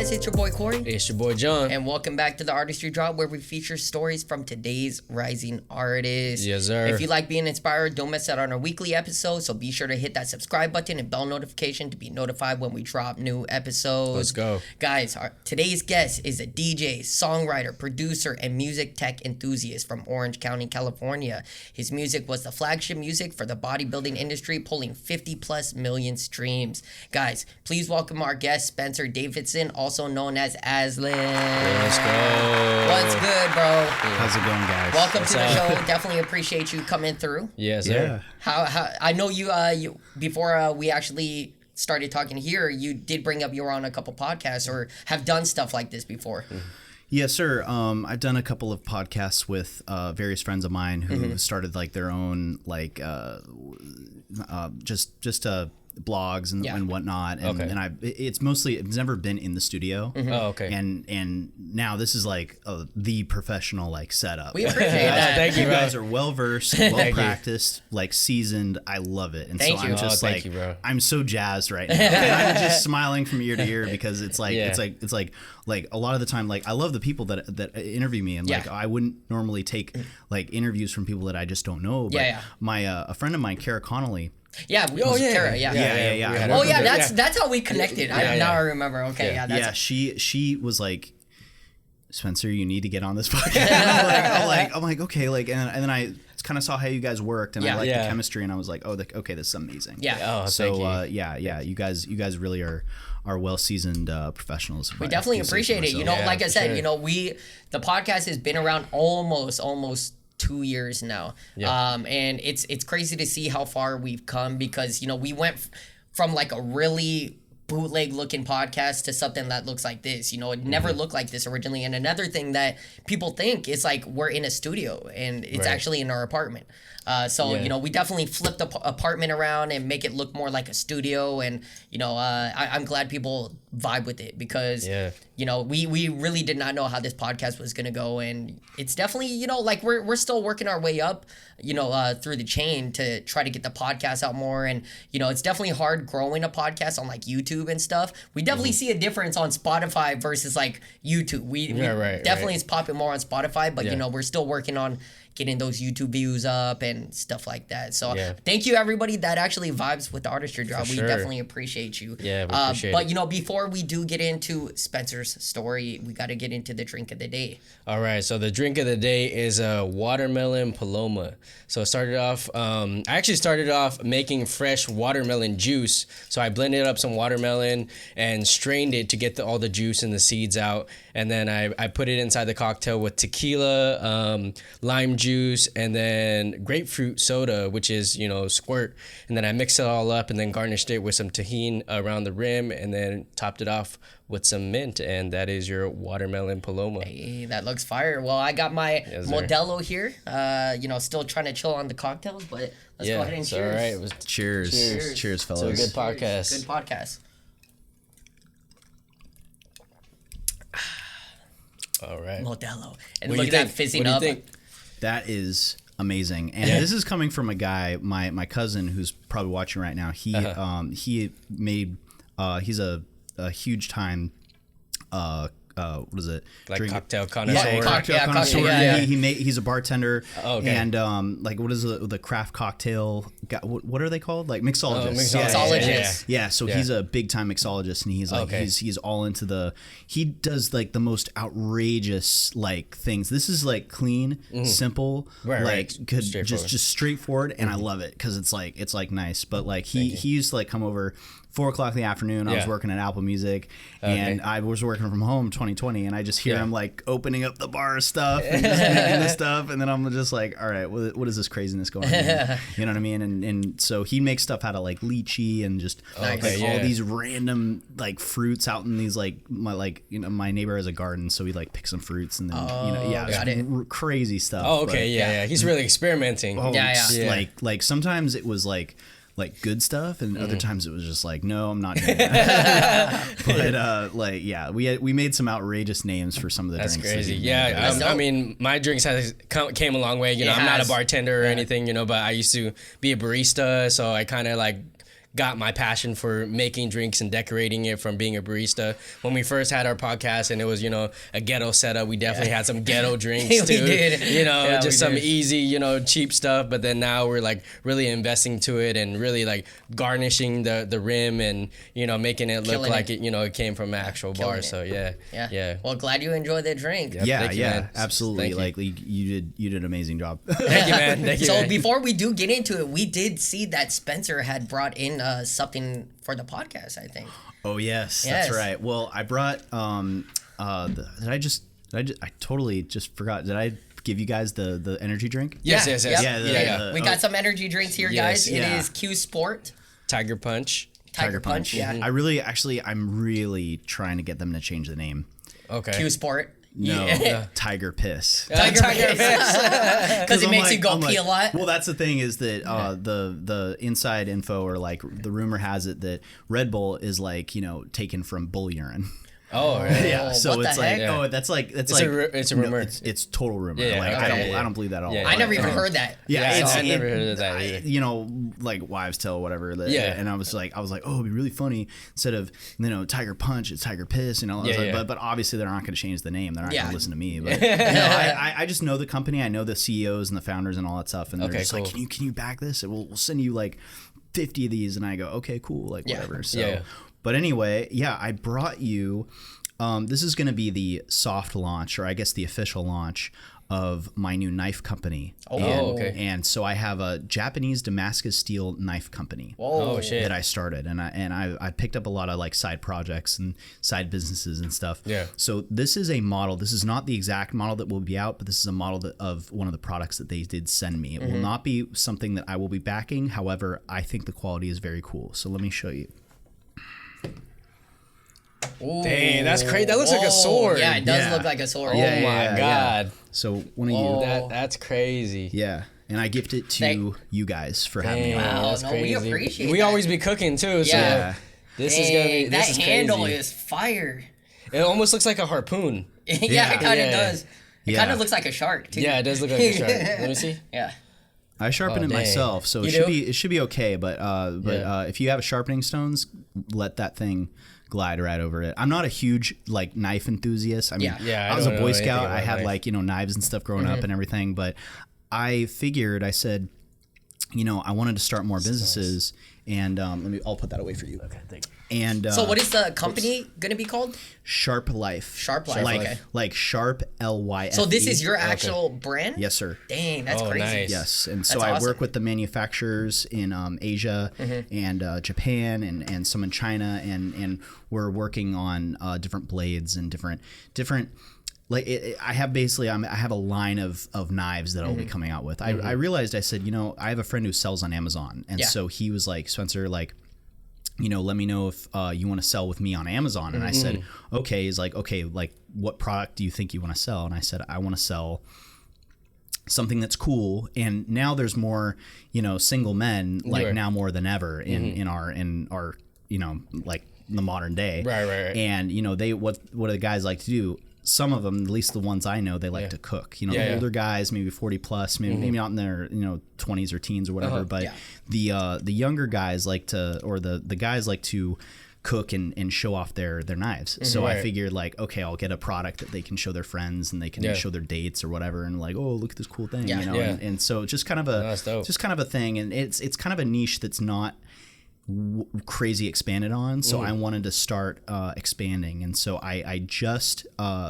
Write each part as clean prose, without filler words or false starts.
guys, it's your boy Corey. It's your boy John. And welcome back to the Artistry Drop, where we feature stories from today's rising artists. Yes, sir. If you like being inspired, don't miss out on our weekly episode, so be sure to hit that subscribe button and bell notification to be notified when we drop new episodes. Let's go. Guys, today's guest is a DJ, songwriter, producer, and music tech enthusiast from Orange County, California. His music was the flagship music for the bodybuilding industry, pulling 50+ million streams. Guys, please welcome our guest, Spencer Davidson, also known as Azlan. Let's go. What's good, bro? How's it going, guys? Welcome to the show. Definitely appreciate you coming through. Yes, sir. How I know you before we actually started talking here, you did bring up you were on a couple podcasts or have done stuff like this before. Yes, sir. I've done a couple of podcasts with various friends of mine who started like their own like just blogs and whatnot, and it's never been in the studio. Oh, okay. And now this is like the professional like setup. We appreciate that. Thank you, You bro. guys are well versed, well practiced, like seasoned. I love it, and Thank so you. I'm just Thank you, bro. I'm so jazzed right now. And I'm just smiling from ear to ear because it's like it's like a lot of the time, like I love the people that interview me, and like I wouldn't normally take like interviews from people that I just don't know. But my a friend of mine, Kara Connolly. Yeah. Yeah. Oh yeah, that's how we connected. Now I remember. Okay, that's she was like, Spencer, you need to get on this podcast. I'm like, okay, like, and then I kind of saw how you guys worked, and I liked the chemistry, and I was like, okay, this is amazing. Yeah. Oh, so thank you guys really are well seasoned professionals. We definitely appreciate it. You know, like I said, you know, the podcast has been around almost 2 years now. And it's crazy to see how far we've come, because you know we went from like a really bootleg looking podcast to something that looks like this. You know, it never looked like this originally. And another thing that people think is like we're in a studio, and it's actually in our apartment. You know, we definitely flipped the apartment around and make it look more like a studio. And, you know, I'm glad people vibe with it, because, you know, we really did not know how this podcast was going to go. And it's definitely, you know, like we're still working our way up, you know, through the chain to try to get the podcast out more. And, you know, it's definitely hard growing a podcast on like YouTube and stuff. We definitely see a difference on Spotify versus like YouTube. We definitely is popping more on Spotify, but, you know, we're still working on getting those YouTube views up and stuff like that. So thank you everybody that actually vibes with the Artistry Drop. We definitely appreciate you. Yeah, we appreciate but it. you know, before we do get into Spencer's story, we got to get into the drink of the day. All right, so the drink of the day is a watermelon paloma. So I actually started off making fresh watermelon juice. So I blended up some watermelon and strained it to get all the juice and the seeds out. And then I put it inside the cocktail with tequila, lime juice, and then grapefruit soda, which is, you know, squirt. And then I mixed it all up and then garnished it with some tahini around the rim, and then topped it off with some mint, and that is your watermelon paloma. Hey, that looks fire. Well, I got my Modelo here. You know, still trying to chill on the cocktails, but let's go ahead and cheers. All right. It was Cheers, fellas. So good podcast. Good podcast. All right. Modelo. And What look do you at that think? fizzing What up. do you think? That is amazing, and this is coming from a guy, my cousin, who's probably watching right now. He made he's a huge time what is it? Like cocktail connoisseur. Yeah, cocktail connoisseur. Yeah. He's a bartender. Oh, okay. And like, what is the craft cocktail? What are they called? Like mixologists. Mixologist. Yeah. So he's a big time mixologist, and he's like he's all into he does like the most outrageous like things. This is like clean, simple, just straightforward, and I love it because it's like nice. But like he used to like come over 4 o'clock in the afternoon. I was working at Apple Music, and I was working from home 2020, and I just hear him like opening up the bar stuff and just making this stuff, and then I'm just like, all right, what is this craziness going on? You know what I mean? And so he makes stuff out of like lychee and just all these random like fruits out in these like my neighbor has a garden, so he like picks some fruits and then crazy stuff. Oh, okay, he's really experimenting. Like sometimes it was like good stuff, and other times it was just like, no, I'm not doing that. But we made some outrageous names for some of the drinks. That's crazy. I mean, my drinks came a long way. You know, I'm not a bartender or anything, you know, but I used to be a barista, so I kind of like got my passion for making drinks and decorating it from being a barista. When we first had our podcast and it was, a ghetto setup, we definitely had some ghetto drinks too. We did. Just some easy, cheap stuff. But then now we're like really investing to it and really like garnishing the rim and, making it look like it came from an actual bar. So yeah. Well, glad you enjoyed the drink. Yep, yeah, absolutely. Like you did an amazing job. Thank you, man. Thank you. So before we do get into it, we did see that Spencer had brought in something for the podcast, I think. Oh yes, that's right. Well, I brought I totally just forgot. Did I give you guys the energy drink? Yes. Yeah. We got some energy drinks here, guys. It is Q Sport. Tiger Punch. Tiger Punch. Yeah. I'm really trying to get them to change the name. Okay. Q Sport. No, Tiger Piss. Tiger Piss. Because it makes you go pee a lot. Well, that's the thing is that the inside info or like the rumor has it that Red Bull is like, taken from bull urine. Oh, really? Yeah. So it's like, it's a rumor. It's total rumor. Yeah, like I don't believe that at all. I never even heard that. I never heard of that either. Like wives tell whatever. And I was like, oh, it'd be really funny instead of Tiger Punch, it's Tiger Piss. But obviously they're not going to change the name. They're not going to listen to me. But I just know the company. I know the CEOs and the founders and all that stuff. And they're just like, can you back this? And we'll send you like 50 of these. And I go, okay, cool, like whatever. So. But anyway, I brought you, this is going to be the soft launch, or I guess the official launch of my new knife company. Okay. And so I have a Japanese Damascus steel knife company that I started. And I picked up a lot of like side projects and side businesses and stuff. Yeah. So this is a model. This is not the exact model that will be out, but this is a model of one of the products that they did send me. It will not be something that I will be backing. However, I think the quality is very cool. So let me show you. Ooh. Dang, that's crazy. That looks like a sword. Yeah, it does look like a sword. Oh my God. So one of you. That's crazy. Yeah. And I gift it to you guys for having me on. Wow, that's crazy. we appreciate We that. always be cooking too. So this is gonna be that handle crazy. is fire. It almost looks like a harpoon. It kind of does. It kind of looks like a shark too. Yeah, it does look like a shark. Let me see. Yeah. I sharpen it myself, so it should be okay. But if you have sharpening stones, let that thing glide right over it. I'm not a huge like knife enthusiast. I mean, I was a Boy Scout. I had like knives and stuff growing up and everything. But I said, I wanted to start more businesses, and I'll put that away for you. Okay, thank you. And so what is the company gonna be called? Sharp Life. Sharp Life. Like Sharp LYFE. So this is your actual brand? Yes, sir. Dang, that's crazy. Nice. Yes, and so I work with the manufacturers in Asia and Japan and some in China, and we're working on different blades and different. Like I have a line of knives that I'll be coming out with. I realized, I said, I have a friend who sells on Amazon, and so he was like, Spencer, like, let me know if you want to sell with me on Amazon. And I said, okay. He's like, okay, like what product do you think you want to sell? And I said, I want to sell something that's cool. And now there's more, single men, like now more than ever in our like the modern day. Right. And what do the guys like to do? Some of them, at least the ones I know, they like to cook. The older guys, maybe 40 plus, maybe not in their 20s or teens or whatever. But the younger guys like to, or the guys like to cook and show off their knives. So I figured like, okay, I'll get a product that they can show their friends and they can show their dates or whatever, and like, oh, look at this cool thing, And so just kind of a thing, and it's kind of a niche that's not crazy expanded on, so I wanted to start expanding, and so I just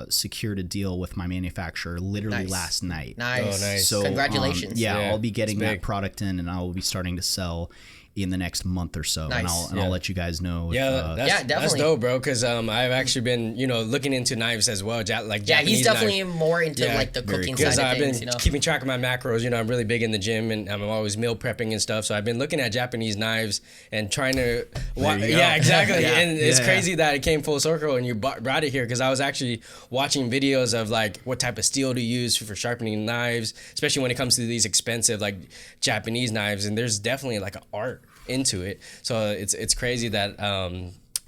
secured a deal with my manufacturer literally last night. Nice. So congratulations. I'll be getting that product in, and I will be starting to sell in the next month or so, and I'll let you guys know. Definitely. That's dope, bro. Because I've actually been looking into knives as well, like Japanese he's definitely knives. more into like the cooking side of I've things. been keeping track of my macros. I'm really big in the gym, and I'm always meal prepping and stuff. So I've been looking at Japanese knives and trying to. Exactly. And it's crazy that it came full circle and you brought it here, because I was actually watching videos of like what type of steel to use for sharpening knives, especially when it comes to these expensive like Japanese knives. And there's definitely like an art into it. So it's crazy that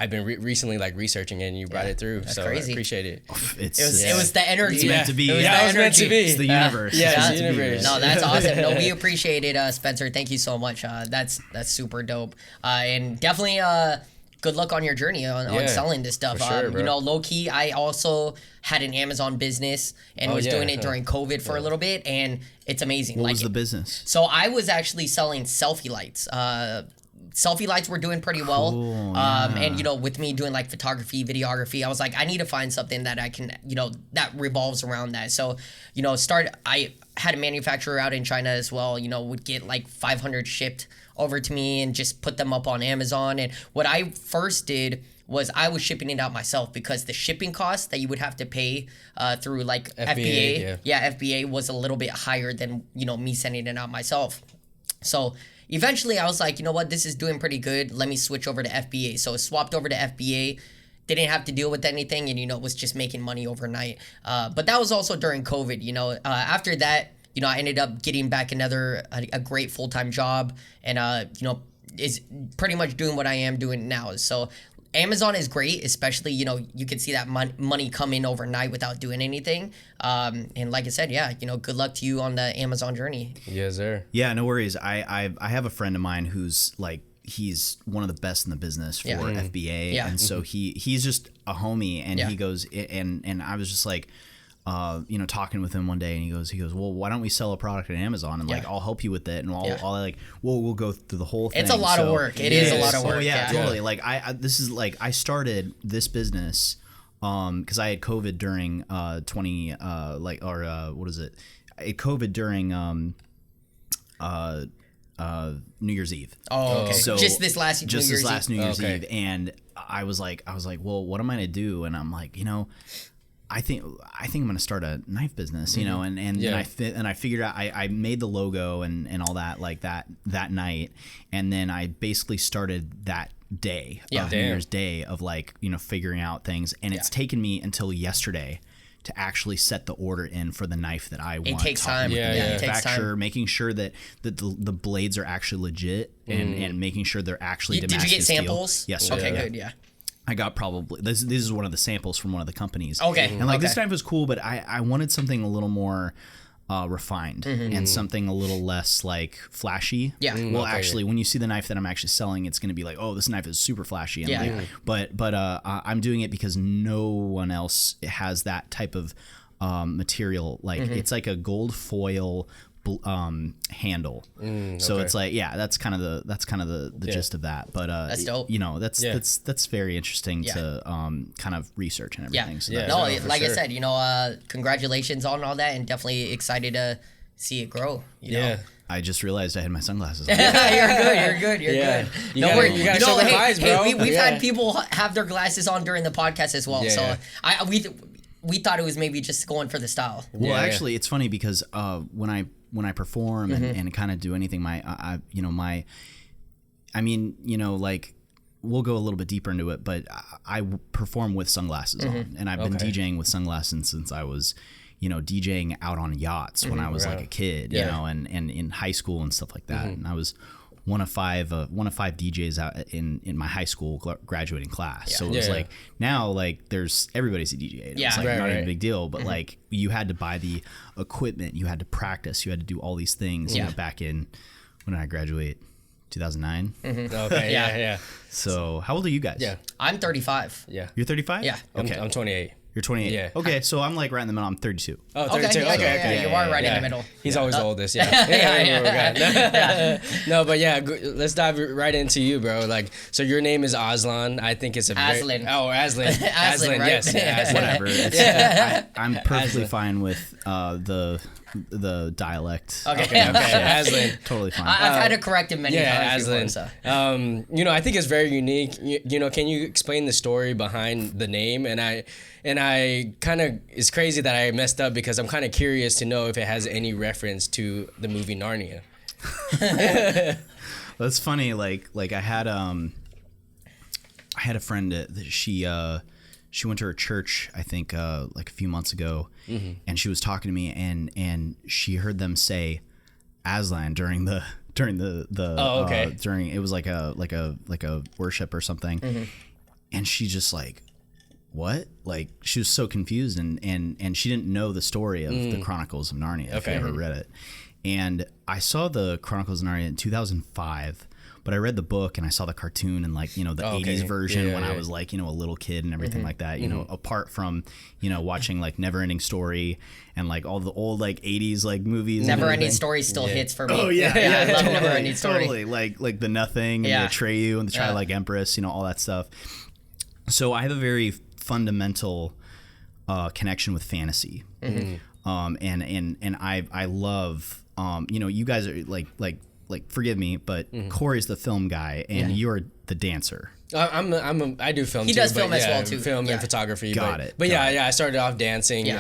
I've been recently like researching it, and you brought it through. That's so crazy. I appreciate it. It was the energy. It's meant to be. It was meant to be. It's the universe. Yeah, it's the universe. No, that's awesome. No, we appreciate it, Spencer. Thank you so much. That's super dope. And definitely good luck on your journey on selling this stuff. Sure, you know, low key, I also had an Amazon business and was doing it during COVID for a little bit, and it's amazing. What was the business? So I was actually selling selfie lights. Selfie lights were doing pretty well. Cool, And, you know, with me doing like photography, videography, I was like, I need to find something that I can, you know, that revolves around that. So, you know, I had a manufacturer out in China as well, you know, would get like 500 shipped over to me and just put them up on Amazon. And what I first did was I was shipping it out myself because the shipping cost that you would have to pay through like FBA, FBA was a little bit higher than, you know, me sending it out myself. So eventually I was like, you know what, this is doing pretty good. Let me switch over to FBA. So I swapped over to FBA. Didn't have to deal with anything, and, you know, was just making money overnight. But that was also during COVID, you know. After that, you know, I ended up getting back a great full-time job, and, you know, is pretty much doing what I am doing now. So Amazon is great, especially, you know, you can see that money come in overnight without doing anything. And like I said, yeah, you know, good luck to you on the Amazon journey. Yes, sir. Yeah, no worries. I have a friend of mine who's like, he's one of the best in the business for FBA. Yeah. And so he's just a homie, and he goes, and I was just like, you know, talking with him one day, and he goes, well, why don't we sell a product on Amazon, and like, I'll help you with it, and we'll go through the whole thing. It's a lot of work. It is a lot of work. Totally. Like this is like, I started this business, cause I had COVID during, I had COVID during, New Year's Eve. Oh, okay. So just this last New Year's Eve, and I was like, well, what am I gonna do? And I'm like, you know, I think I'm gonna start a knife business, you know, and I figured out, I made the logo and all that, like that night, and then I basically started that day, New Year's Day, of like, you know, figuring out things, and it's taken me until yesterday to actually set the order in for the knife that I want. It takes time. It takes time. Making sure that the blades are actually legit, and making sure they're actually Did you get samples? Yes. Okay, good. Yeah. I got probably this is one of the samples from one of the companies. Okay. And like this knife was cool, but I wanted something a little more refined, and something a little less like flashy. Yeah. Well, actually, when you see the knife that I'm actually selling, it's going to be like, oh, this knife is super flashy. And but I'm doing it because no one else has that type of material. Like it's like a gold foil handle. So it's like, that's kind of the gist of that. But that's dope. You know, that's very interesting to kind of research and everything. So I said, you know, congratulations on all that, and definitely excited to see it grow. You know? I just realized I had my sunglasses on. You're good. You gotta show the eyes, bro. We've had people have their glasses on during the podcast as well. We thought it was maybe just going for the style. Well, actually, it's funny because when I perform and kind of do anything, like, we'll go a little bit deeper into it, but I perform with sunglasses on, and I've been DJing with sunglasses since I was, you know, DJing out on yachts when I was like a kid, you know, and in high school and stuff like that. And I was one of five DJs out in my high school graduating class. So it was like, now like everybody's a DJ. It's like not even a big deal, but like you had to buy the equipment, you had to practice, you had to do all these things. You know, back in, when did I graduate? 2009. Okay. So how old are you guys? I'm 35. You're 35? Yeah. Okay. I'm 28. You're 28. Yeah. Okay, so I'm like right in the middle. I'm 32. Oh, 32. Okay. You are right in the middle. He's always the oldest. No, but let's dive right into you, bro. Like, so your name is Azlan. I think it's Aslan. Aslan. Aslan, right? Yes. Aslan. Whatever. I'm perfectly fine with the dialect. Okay. Aslan. Totally fine. I've had to correct him many times. Aslan. Before, so. You know, I think it's very unique. You know, can you explain the story behind the name? And I kind of, it's crazy that I messed up because I'm kind of curious to know if it has any reference to the movie Narnia. That's funny. Like I had a friend that she went to her church, I think, like a few months ago, and she was talking to me, and she heard them say Azlan during it was like a worship or something. And she just like, what? Like, she was so confused, and she didn't know the story of the Chronicles of Narnia, if you ever read it. And I saw the Chronicles of Narnia in 2005, but I read the book and I saw the cartoon and like, the 80s version when I was like, a little kid and everything like that, apart from, watching like Neverending Story and like all the old like 80s like movies. Neverending Story still hits for me. Oh yeah. I love Neverending Story. Totally. Like the Nothing and the Atreyu and the Childlike Empress, all that stuff. So I have a very fundamental connection with fantasy. And I love, you guys are like forgive me, but Corey's the film guy and you're the dancer. I do film. He does film as well too. Film and photography. Got it. But I started off dancing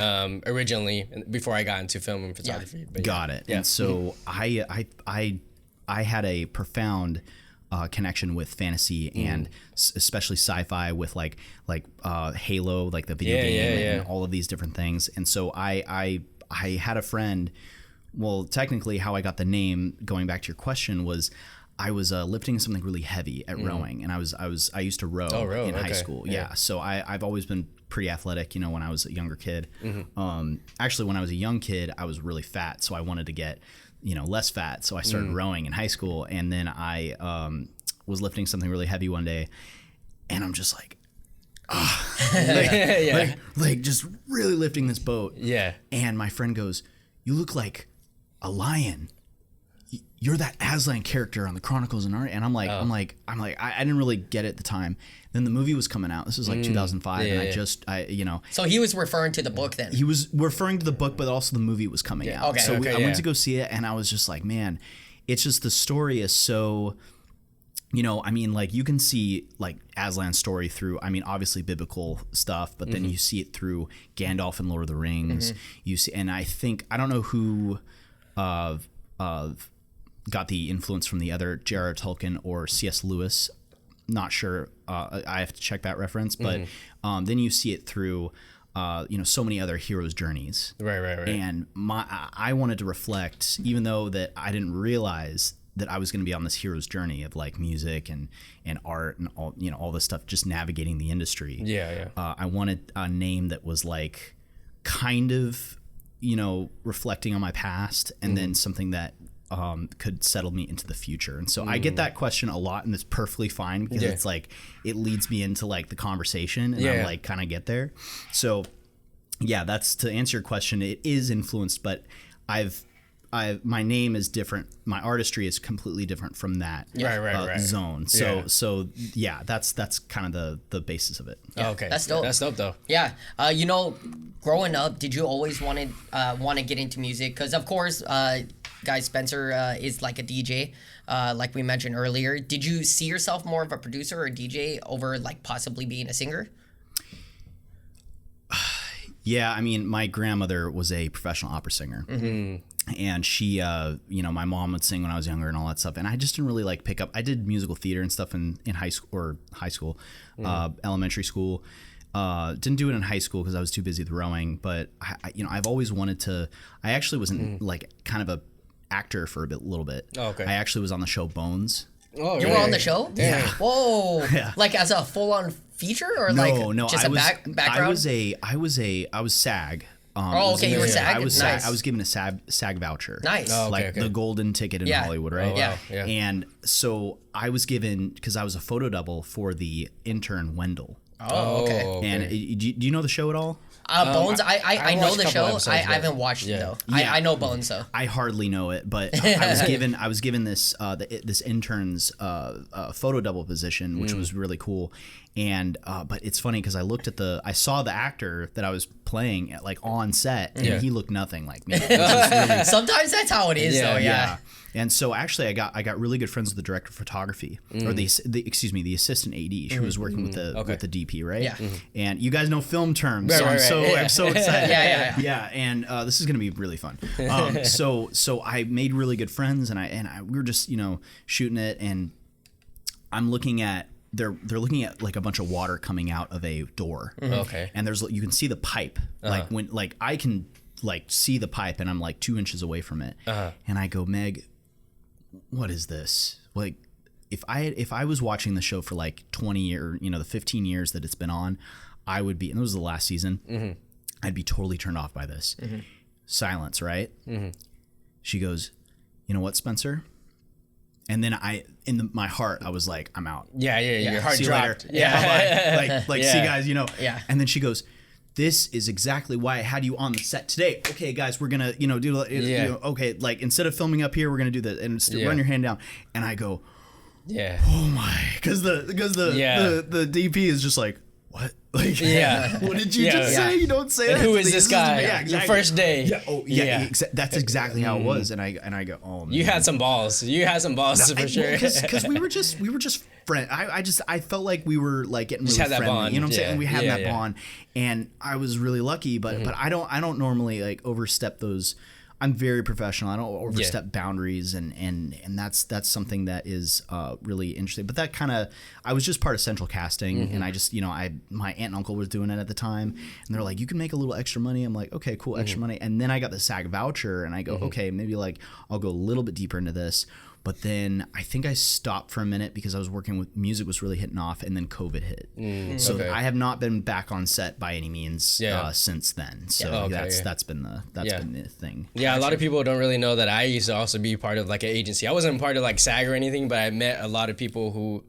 originally before I got into film and photography. But Got it. And so I had a profound connection with fantasy and especially sci-fi with like Halo, like the video game and all of these different things. And so I had a friend. Well, technically, how I got the name, going back to your question, was I was lifting something really heavy at rowing, and I used to row in high school. Yeah, so I've always been pretty athletic. When I was a younger kid. Actually, when I was a young kid, I was really fat, so I wanted to get less fat. So I started rowing in high school, and then I was lifting something really heavy one day, and I'm just like, like just really lifting this boat. Yeah, and my friend goes, "You look like a lion. You're that Azlan character on the Chronicles of Narnia." And I'm like, I didn't really get it at the time. Then the movie was coming out. This was like 2005, and So he was referring to the book then. He was referring to the book, but also the movie was coming out. Okay. So I went to go see it, and I was just like, man, it's just the story is so. Like you can see like Aslan's story through, obviously biblical stuff, but then you see it through Gandalf and Lord of the Rings. You see, and I don't know who got the influence from the other J.R.R. Tolkien or C.S. Lewis. Not sure. I have to check that reference, but then you see it through, so many other heroes' journeys. Right. And I wanted to reflect, even though that I didn't realize that I was going to be on this hero's journey of like music and art and all this stuff, just navigating the industry. I wanted a name that was like kind of, reflecting on my past, and then something that could settle me into the future. And so I get that question a lot, and it's perfectly fine because it's like it leads me into like the conversation, and I'm like kind of get there. So that's to answer your question. It is influenced, but my name is different. My artistry is completely different from that zone. So that's kind of the basis of it. Yeah. Okay, that's dope. That's dope though. Yeah, growing up, did you always want to get into music? Because of course, guys, Spencer is like a DJ, like we mentioned earlier. Did you see yourself more of a producer or a DJ over like possibly being a singer? Yeah, my grandmother was a professional opera singer. And she, my mom would sing when I was younger and all that stuff. And I just didn't really like pick up. I did musical theater and stuff in high school, elementary school. Didn't do it in high school because I was too busy with rowing. But I've always wanted to. I actually was like kind of a actor for a little bit. Oh, okay. I actually was on the show Bones. Oh, you were on the show? Yeah. Whoa. Yeah. Like as a full-on feature or just background? I was SAG. You were SAG? Nice. I was given a SAG voucher. Nice. The golden ticket in Hollywood, right? Oh, wow. Yeah. And so I was given, because I was a photo double for the intern Wendell. Oh, okay. And do you know the show at all? Bones, I know the show. I haven't watched it though. Yeah. I know Bones though. I hardly know it, but I was given this this intern's photo double position, which was really cool. And but it's funny because I saw the actor that I was playing like on set, and he looked nothing like me. Really, sometimes that's how it is, though. Yeah. And so actually, I got really good friends with the director of photography, or the assistant AD. She was working with the DP, right? Yeah. And you guys know film terms, I'm so excited. Yeah. And this is gonna be really fun. So I made really good friends, and we were just shooting it, and I'm looking at. They're looking at like a bunch of water coming out of a door. Okay. And you can see the pipe. Like I can like see the pipe, and I'm like 2 inches away from it. And I go, Meg, what is this? Like, if I was watching the show for like 20 or the 15 years that it's been on, I would be, and it was the last season, I'd be totally turned off by this. Silence, right? She goes, you know what, Spencer? And then my heart, I was like, I'm out. Yeah. Your heart dropped. Yeah. Like, see you guys, Yeah. And then she goes, this is exactly why I had you on the set today. Okay, guys, we're gonna, do, okay, like instead of filming up here, we're gonna do this and run your hand down. And I go, oh my, because the DP is just like, what? Like, what did you just say? You don't say that. Who is this guy? Yeah, exactly. Your first day. Yeah. Oh, yeah. That's exactly how it was. And I go, oh man. You had some balls. For sure. Because we were just friends. I felt like we were like getting really friendly. Bond. You know what I'm saying? And we had that bond, and I was really lucky. But I don't normally like overstep those. I'm very professional. I don't overstep boundaries, and that's something that is really interesting. But that kind of, I was just part of central casting, and I just, my aunt and uncle was doing it at the time, and they're like, you can make a little extra money. I'm like, okay, cool, extra money. And then I got the SAG voucher, and I go, okay, maybe like I'll go a little bit deeper into this. But then I think I stopped for a minute because I was working with music was really hitting off, and then COVID hit. So I have not been back on set by any means since then. So that's been the thing. Yeah, a lot of people don't really know that I used to also be part of like an agency. I wasn't part of like SAG or anything, but I met a lot of people who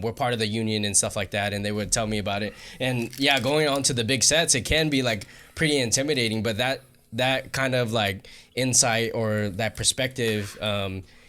were part of the union and stuff like that, and they would tell me about it. And yeah, going on to the big sets, it can be like pretty intimidating, but that kind of like insight or that perspective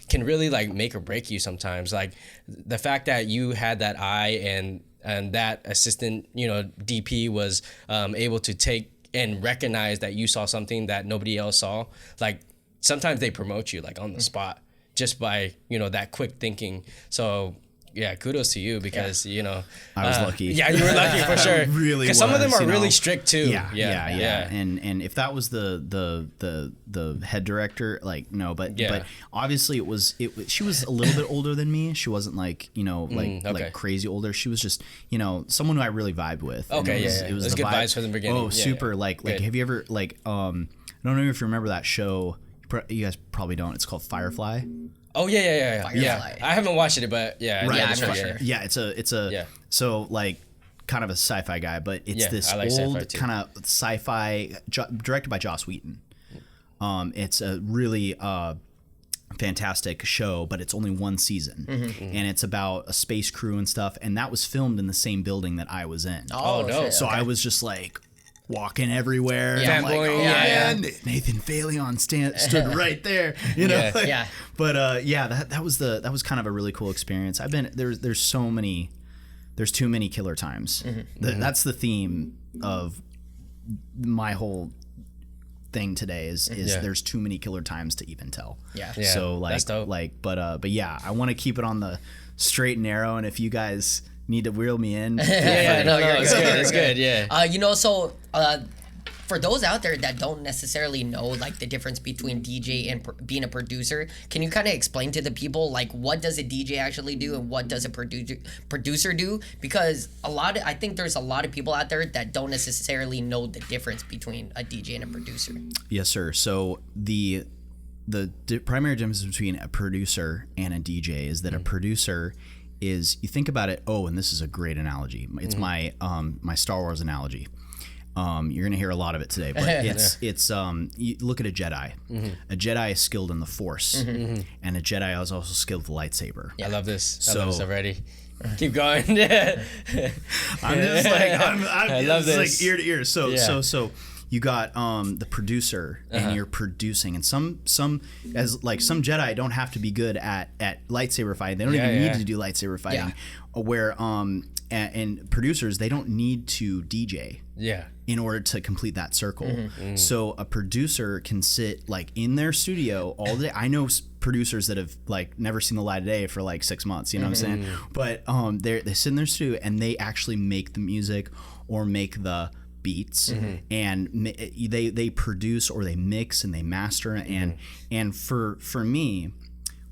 can really like make or break you sometimes. Like the fact that you had that eye and that assistant, DP was able to take and recognize that you saw something that nobody else saw. Like sometimes they promote you like on the spot just by, that quick thinking. So yeah, kudos to you because, I was lucky. Yeah, you were lucky for sure. Really, because some of them are really strict too. Yeah. And if that was the head director, like no, but obviously she was a little bit older than me. She wasn't like like crazy older. She was just someone who I really vibed with. Okay, it was good vibes from the beginning. Oh, super. Like have you ever I don't know if you remember that show. You guys probably don't. It's called Firefly. Oh yeah. Firefly. I haven't watched it, but yeah. Right. I'm not sure. Yeah, it's a so like kind of a sci-fi guy, but it's this old kind of sci-fi directed by Joss Whedon. It's a really fantastic show, but it's only one season, and it's about a space crew and stuff, and that was filmed in the same building that I was in. Oh no! So I was just like walking everywhere. Yeah, I'm like, man, Nathan Phaleon stood right there. But that was kind of a really cool experience. There's too many killer times. That's the theme of my whole thing today is there's too many killer times to even tell. So that's dope. But yeah, I want to keep it on the straight and narrow, and if you guys need to reel me in. It's good. Yeah. So for those out there that don't necessarily know like the difference between DJ and being a producer, can you kind of explain to the people like what does a DJ actually do and what does a producer do? Because I think there's a lot of people out there that don't necessarily know the difference between a DJ and a producer. Yes, sir. So the primary difference between a producer and a DJ is that a producer is, you think about it, and this is a great analogy. It's my Star Wars analogy. You're gonna hear a lot of it today, but it's you look at a Jedi. A Jedi is skilled in the Force, and a Jedi is also skilled with the lightsaber. I love this. I love this already. Keep going. I'm just like I love this. Like ear to ear. So you got the producer, and you're producing, and some Jedi don't have to be good at lightsaber fighting. They don't even need to do lightsaber fighting. Where and producers, they don't need to DJ. In order to complete that circle. So a producer can sit like in their studio all day. I know producers that have like never seen the light of day for like 6 months, you know what I'm saying? But they sit in their studio and they actually make the music or make the beats, and they produce or they mix and they master, and for me,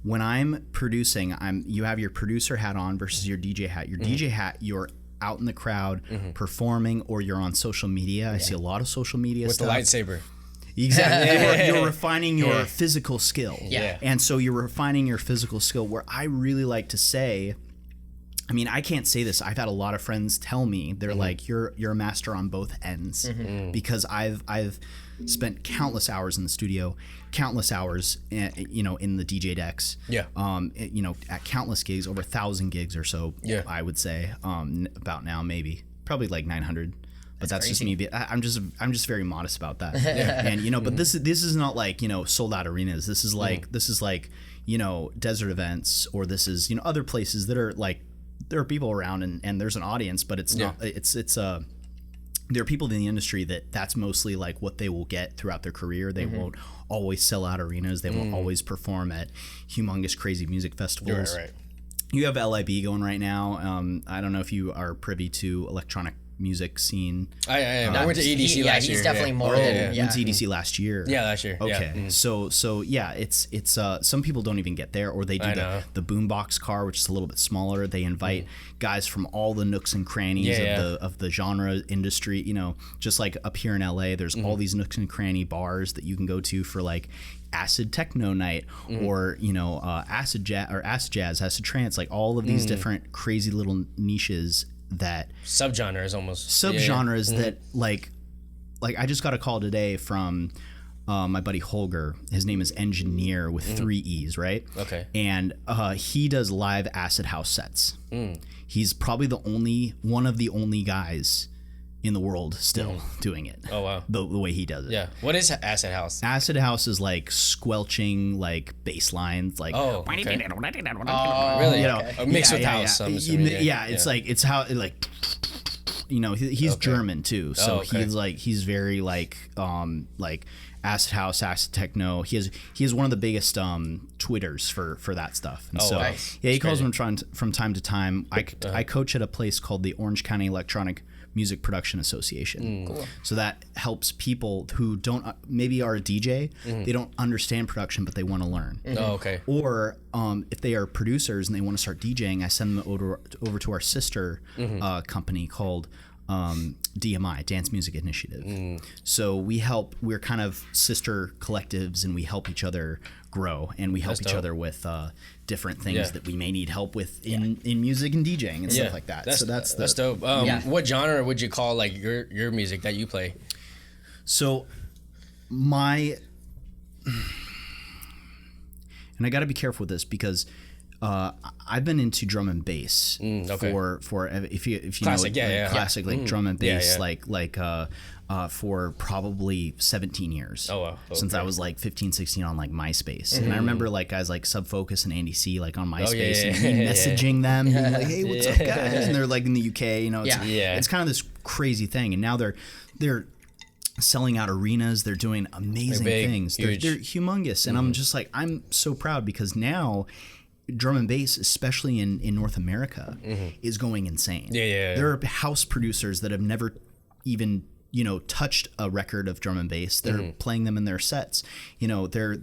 when I'm producing, you have your producer hat on versus your DJ hat. Your DJ hat, you're out in the crowd performing, or you're on social media. I see a lot of social media with stuff. the lightsaber. Exactly. You're refining your physical skill. Yeah. And so you're refining your physical skill, where I really like to say, I mean, I can't say this. I've had a lot of friends tell me, they're like, you're a master on both ends, because I've spent countless hours in the studio, countless hours, you know, in the DJ decks. Yeah. You know, at countless gigs, over 1,000 gigs or so. Yeah. I would say, about now, maybe probably like 900. But that's just me. I'm just very modest about that. And you know, but this is not like, you know, sold out arenas. This is like you know, desert events, or this is, you know, other places that are like, there are people around and there's an audience, but it's not. There are people in the industry that's mostly like what they will get throughout their career. They won't always sell out arenas. They won't always perform at humongous, crazy music festivals. Right. You have LIB going right now. I don't know if you are privy to electronic music scene. I am. I went to EDC last year. He's definitely more than went to EDC last year. Yeah, last year. Okay. Yeah. So yeah, it's some people don't even get there, or they do the boombox car, which is a little bit smaller. They invite guys from all the nooks and crannies of the genre industry. You know, just like up here in LA, there's all these nooks and cranny bars that you can go to for like acid techno night, or you know, acid jazz, acid trance, like all of these different crazy little niches that subgenres that like I just got a call today from my buddy Holger. His name is Engineer with 3 E's, right? Okay. And he does live acid house sets. He's probably one of the only guys in the world still doing it. Oh wow. The way he does it. Yeah. What is acid house? Acid house is like squelching like bass lines, like okay. really, you know, a mix with house. It's like, it's how like, you know, he's German too, so he's very like acid house, acid techno. He has one of the biggest Twitters for that stuff. And so nice. yeah, he calls them from time to time. I coach at a place called the Orange County Electronic Music Production Association. Cool. So that helps people who don't maybe are a DJ, they don't understand production, but they want to learn. Oh, okay. Or if they are producers and they want to start DJing, I send them over to our sister company called DMI, Dance Music Initiative. So we're kind of sister collectives, and we help each other grow, and we help each other with different things that we may need help with in music and DJing and stuff like that. That's dope. What genre would you call like your music that you play? So and I got to be careful with this because I've been into drum and bass for if you classic, know classic like drum and bass for probably 17 years. Oh wow. Since I was like 15, 16 on like MySpace. And I remember like guys like Sub Focus and Andy C like on MySpace and me messaging them being like, hey, what's up guys? And they're like in the UK, you know, it's kind of this crazy thing. And now they're selling out arenas, they're doing amazing things. They're humongous. And I'm just like, I'm so proud because now drum and bass, especially in North America, is going insane. There are house producers that have never even, you know, touched a record of drum and bass. They're playing them in their sets. You know, they're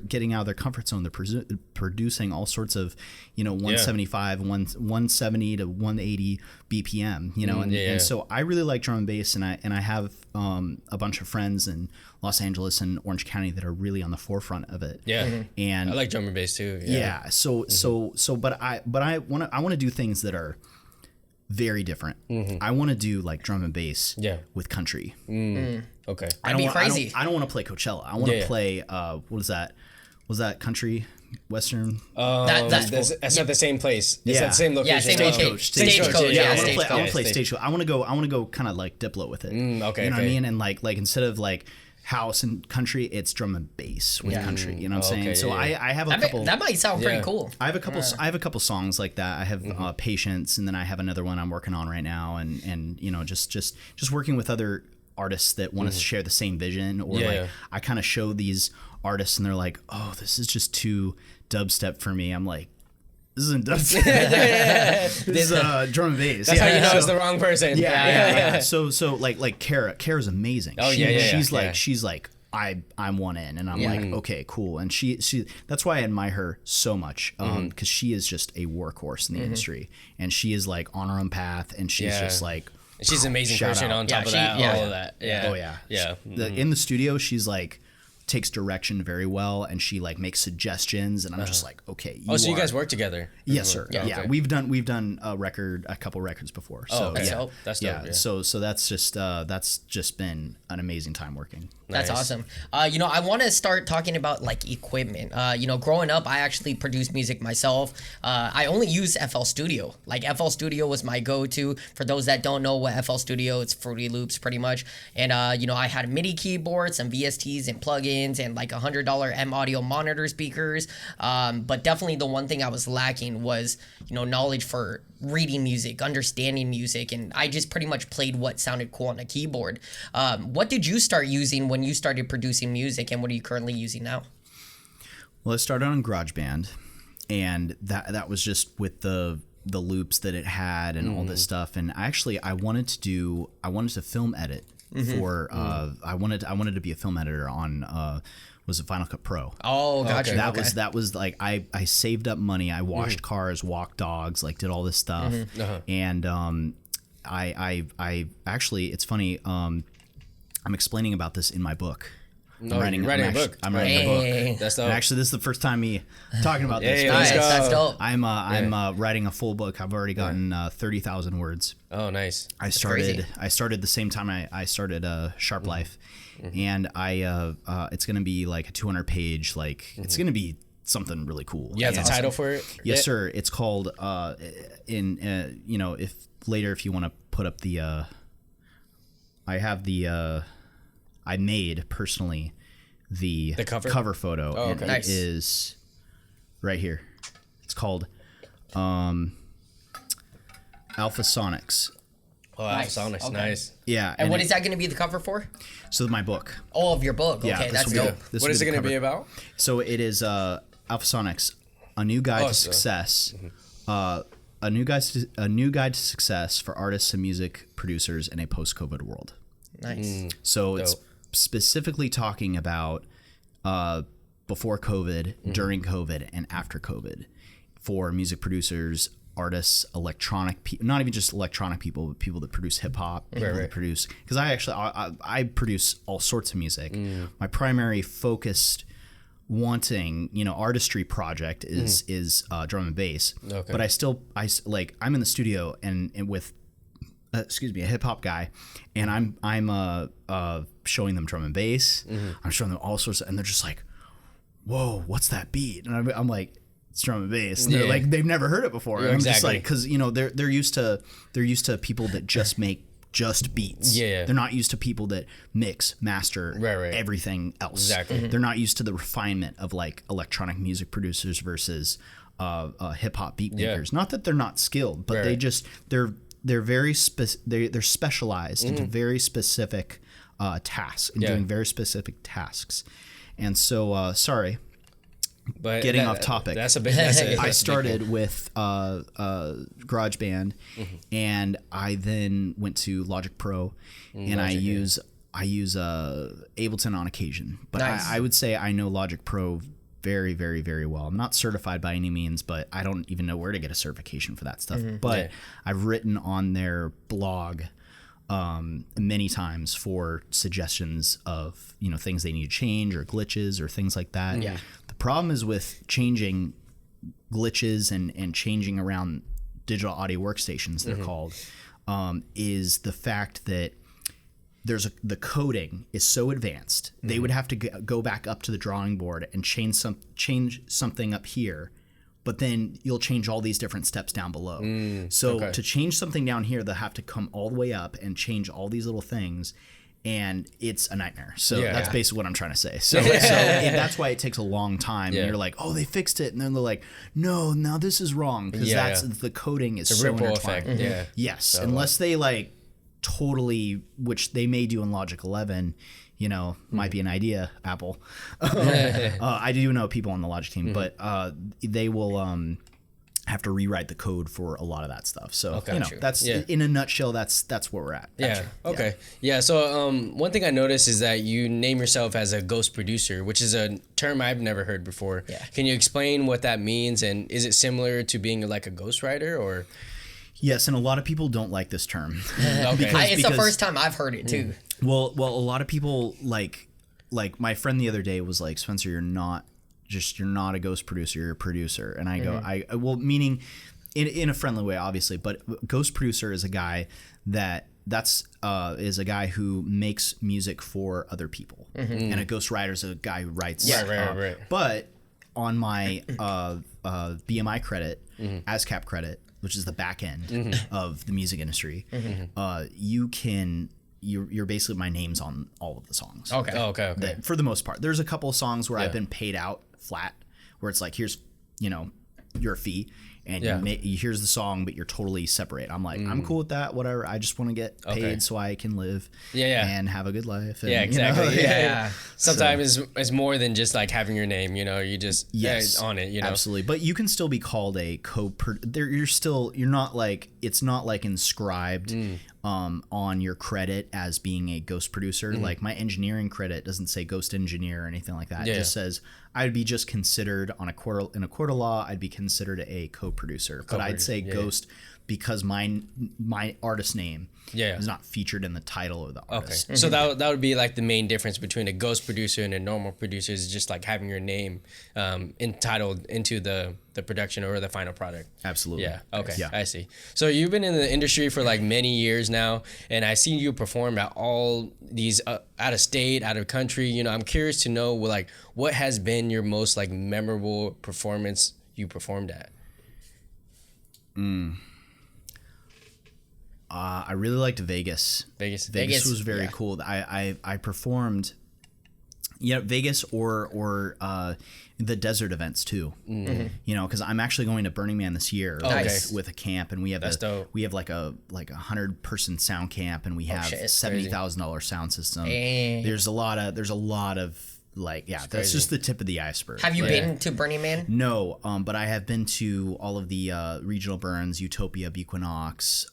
getting out of their comfort zone. They're producing all sorts of, you know, 175, 170 to 180 BPM. You know, and so I really like drum and bass, and I have a bunch of friends in Los Angeles and Orange County that are really on the forefront of it. And I like drum and bass too. But I want to do things that are very different. I want to do like drum and bass with country. Okay. That'd be crazy. I don't want to play Coachella. I want to play what is that? Was that country? Western? That's not the same place. It's not the same location. Stagecoach. Yeah, I want to play Stagecoach. I want to go kind of like Diplo with it. Okay. You know what I mean? And like instead of like house and country, it's drum and bass with country. You know what I'm saying? So I have a couple. That might sound pretty cool. I have a couple songs like that. I have Patience, and then I have another one I'm working on right now, and you know, just working with other artists that want to share the same vision, or I kind of show these artists and they're like, oh, this is just too dubstep for me. I'm like, this isn't dubstep. This is drum and bass. That's how you know it's the wrong person. So like Kara's amazing. She's like I'm one in, and I'm like, okay, cool. And she that's why I admire her so much, because she is just a workhorse in the industry, and she is like on her own path, and she's just like She's an amazing person on top of that. All of that. Yeah. Oh yeah. Yeah. In the studio, she's like takes direction very well, and she like makes suggestions, and I'm just like, okay. So you guys work together? Yes, sir. Yeah, okay. We've done a couple records before. So okay. yeah, that's dope, yeah. So that's just been an amazing time working. That's awesome. I want to start talking about like equipment. Growing up, I actually produced music myself. I only use FL Studio. Like FL Studio was my go-to. For those that don't know what FL Studio, it's Fruity Loops pretty much. And I had MIDI keyboards, some VSTs and plugins, and like $100 M Audio monitor speakers. But definitely the one thing I was lacking was knowledge for reading music, understanding music, and I just pretty much played what sounded cool on a keyboard. What did you start using when you started producing music, and what are you currently using now? Well, I started on GarageBand, and that was just with the loops that it had and all this stuff. And I wanted to film edit for I wanted to be a film editor on was it Final Cut Pro. Oh, gotcha. That was like I saved up money. I washed cars, walked dogs, like did all this stuff. And I actually, it's funny, I'm explaining about this in my book. I'm writing a book. That's dope. And actually, this is the first time me talking about this. Nice. That's dope. I'm writing a full book. I've already gotten 30,000 words. Oh, nice. I started the same time I started Sharp Life, and it's gonna be like a 200-page, like it's gonna be something really cool. You have the title for it? Yes, sir. It's called if later if you want to put up the I made personally the cover photo. Oh, okay. And nice. It is right here. It's called Alpha Sonics. Oh, Alpha Sonics, okay. Nice. Yeah. And what is that going to be the cover for? So my book. Oh, of your book. Yeah, okay, that's dope. What is it going to be about? So it is Alpha Sonics, a new guide to success. A new guide to success for artists and music producers in a post-COVID world. Nice. So it's specifically talking about before COVID, during COVID, and after COVID for music producers, artists, electronic people, not even just electronic people, but people that produce hip hop, people that produce, because I produce all sorts of music. My primary focused wanting, artistry project is drum and bass. Okay. But I'm in the studio and with a hip hop guy, and I'm showing them drum and bass. I'm showing them all sorts of, and they're just like, whoa, what's that beat? And I'm like, it's drum and bass. And they're like, they've never heard it before. And I'm just like, because they're used to people that just make just beats. Yeah. They're not used to people that mix, master, everything else. Exactly. They're not used to the refinement of like electronic music producers versus hip hop beat makers. Not that they're not skilled, but they're very they're specialized into very specific tasks and doing very specific tasks. And so sorry, but getting off topic. That's a big. I started with GarageBand, and I then went to Logic Pro, and I use Ableton on occasion. But I would say I know Logic Pro very, very, very well. I'm not certified by any means, but I don't even know where to get a certification for that stuff. But I've written on their blog many times for suggestions of things they need to change or glitches or things like that. Yeah. The problem is with changing glitches and changing around digital audio workstations, they're called, is the fact that the coding is so advanced. They would have to go back up to the drawing board and change something up here, but then you'll change all these different steps down below. To change something down here, they'll have to come all the way up and change all these little things, and it's a nightmare. So that's basically what I'm trying to say. So that's why it takes a long time. And you're like, oh, they fixed it, and then they're like, no, now this is wrong, because the coding is so intertwined. Yes, unless they like totally, which they may do in Logic 11, might be an idea, Apple. I do know people on the Logic team, but they will have to rewrite the code for a lot of that stuff. So that's in a nutshell, that's where we're at. Yeah. Okay. Yeah. So one thing I noticed is that you name yourself as a ghost producer, which is a term I've never heard before. Yeah. Can you explain what that means, and is it similar to being like a ghostwriter or? Yes, and a lot of people don't like this term. Okay. It's the first time I've heard it too. Well, a lot of people like my friend the other day was like, Spencer, you're not a ghost producer, you're a producer. And I go, well, meaning in a friendly way, obviously, but ghost producer is a guy is a guy who makes music for other people, and a ghost writer is a guy who writes. Right. But on my BMI credit, ASCAP credit, which is the back end of the music industry, you're basically, my name's on all of the songs. Okay. For the most part, there's a couple of songs where I've been paid out flat, where it's like, here's your fee, and here's the song, but you're totally separate. I'm like, I'm cool with that, whatever. I just want to get paid so I can live and have a co-producer. Exactly. Sometimes it's more than just like having your name, you just on it, Absolutely. But you can still be called a you're not like, it's not like inscribed on your credit as being a ghost producer. Like my engineering credit doesn't say ghost engineer or anything like that. It just says I would be just considered in a court of law, I'd be considered a co-producer. But I'd say ghost because my artist name is not featured in the title of the artist. Okay. So that would be like the main difference between a ghost producer and a normal producer, is just like having your name entitled into the production or the final product. Absolutely. Yeah. Okay. Yeah. I see. So you've been in the industry for like many years now, and I see you perform at all these out of state, out of country. I'm curious to know like what has been your most like memorable performance you performed at. I really liked Vegas. Vegas was very cool. I performed, Vegas or the desert events too. Because I'm actually going to Burning Man this year with a camp, and we have like a 100-person sound camp, and we have $70,000 sound system. There's a lot of that's just the tip of the iceberg. Have you been to Burning Man? No, but I have been to all of the regional burns, Utopia, Bequinox.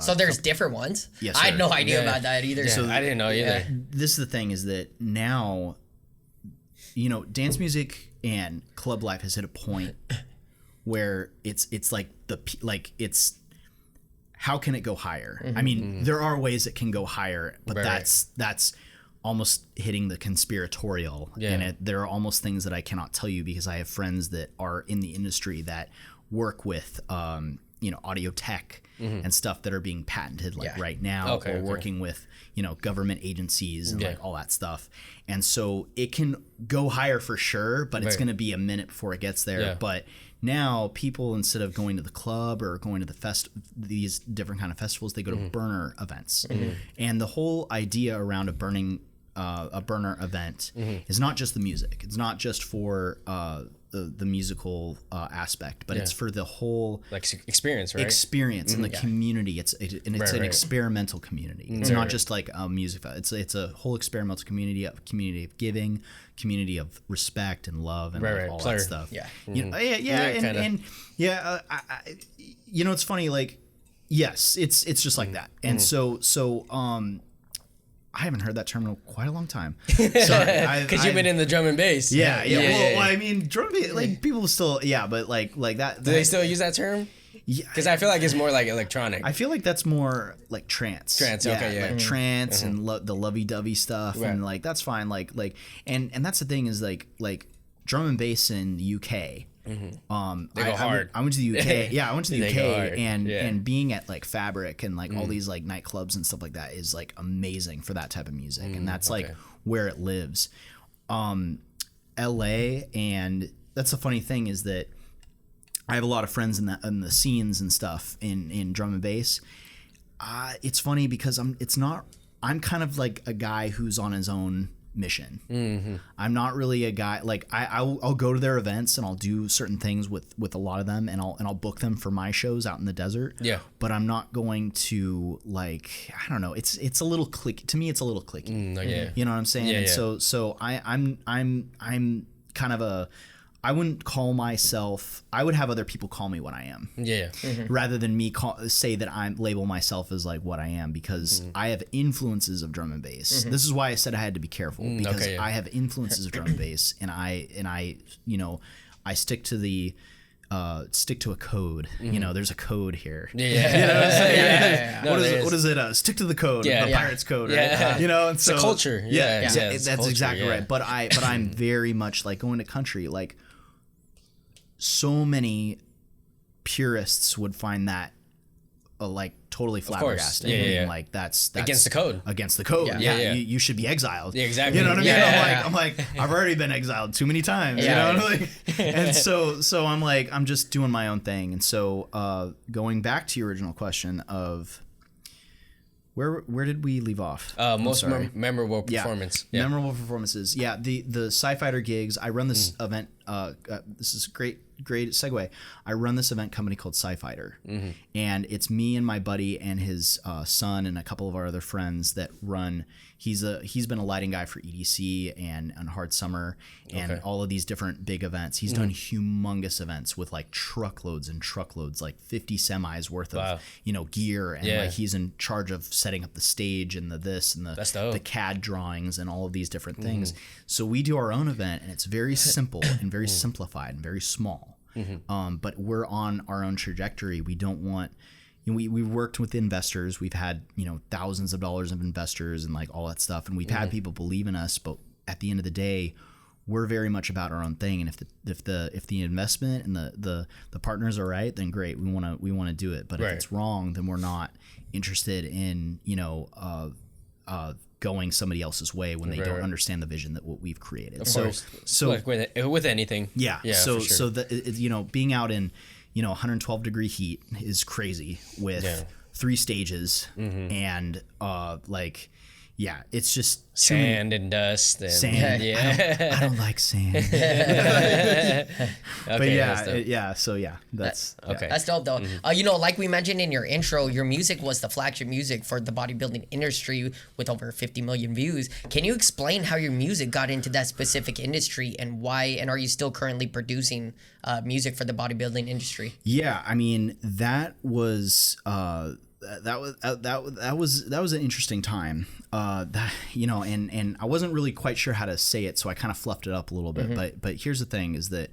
So there's different ones? Yes, I had no idea about that either. Yeah, so I didn't know either. This is the thing, is that now, dance music and club life has hit a point where it's like it's how can it go higher? I mean, there are ways it can go higher, but that's almost hitting the conspiratorial, and there are almost things that I cannot tell you because I have friends that are in the industry that work with audio tech and stuff that are being patented right now, or working with government agencies and like all that stuff, and so it can go higher for sure, but it's going to be a minute before it gets there. But now people, instead of going to the club or going to these different kind of festivals, they go to burner events, and the whole idea around a burner event is not just the music. It's not just for the musical aspect, but it's for the whole experience, right? Experience in the community. It's an experimental community. It's not just like a music festival. It's a whole experimental community of giving, community of respect and love and all that stuff. It's funny. Like, yes, it's just like that. And so I haven't heard that term in quite a long time. Because you've been in the drum and bass. Well, I mean, drum and bass, like people still, but like that. Do they still use that term? Yeah. Because I feel like it's more like electronic. I feel like that's more like trance. Like trance and the lovey-dovey stuff, and like that's fine. Like and that's the thing is like drum and bass in the UK. They go hard. I went to the UK. I went to the UK, and being at like Fabric and like all these like nightclubs and stuff like that is like amazing for that type of music, and that's like where it lives. LA, and that's the funny thing is that I have a lot of friends in the scenes and stuff in drum and bass. It's funny because I'm kind of like a guy who's on his own mission. I'm not really a guy like I'll go to their events and I'll do certain things with a lot of them, and I'll book them for my shows out in the desert. But I'm not going to, like, I don't know, it's a little clicky. To me, it's a little clicky. You know what I'm saying? So I'm kind of I wouldn't call myself. I would have other people call me what I am. Rather than me say that I label myself as like what I am, because I have influences of drum and bass. This is why I said I had to be careful, because I have influences of drum and bass, and I stick to the stick to a code. You know, there's a code here. Yeah. You know what I'm saying? No, what is it? Stick to the code. The pirate's code. Yeah. Right? You know, and so it's a culture. That's culture, exactly right. But I'm very much like going to country. Like, so many purists would find that like totally flabbergasting. Yeah. Like that's against the code. Against the code. Yeah. You should be exiled. Yeah, exactly. You know what I mean? Yeah. I'm like I've already been exiled too many times. Yeah. You know, like, and so I'm like I'm just doing my own thing. And so going back to your original question of where did we leave off? Most memorable performance. Yeah. Memorable performances. Yeah, the Sci-Fighter gigs. I run this event. This is a great segue. I run this event company called Sci-Fighter, and it's me and my buddy and his son and a couple of our other friends that run. He's been a lighting guy for EDC and on Hard Summer and all of these different big events. He's done humongous events with like truckloads and truckloads, like 50 semis worth of gear, and like he's in charge of setting up the stage and the CAD drawings and all of these different things. So we do our own event, and it's very simple and very simplified and very small. But we're on our own trajectory. We don't want. We worked with investors. We've had thousands of dollars of investors and like all that stuff, and we've had people believe in us. But at the end of the day, we're very much about our own thing. And if the investment and the partners are right, then great. We want to do it. But if it's wrong, then we're not interested in going somebody else's way when they don't understand the vision that what we've created. Of course. So like with anything. Yeah. So for sure. Being out in 112 degree heat is crazy with 3 stages and it's just sand and dust and sand. I don't like sand. That's okay. That's dope though. Like we mentioned in your intro, your music was the flagship music for the bodybuilding industry with over 50 million views. Can you explain how your music got into that specific industry and why? And are you still currently producing music for the bodybuilding industry? Yeah, I mean that was. That was an interesting time. And I wasn't really quite sure how to say it, so I kind of fluffed it up a little bit. But here's the thing: is that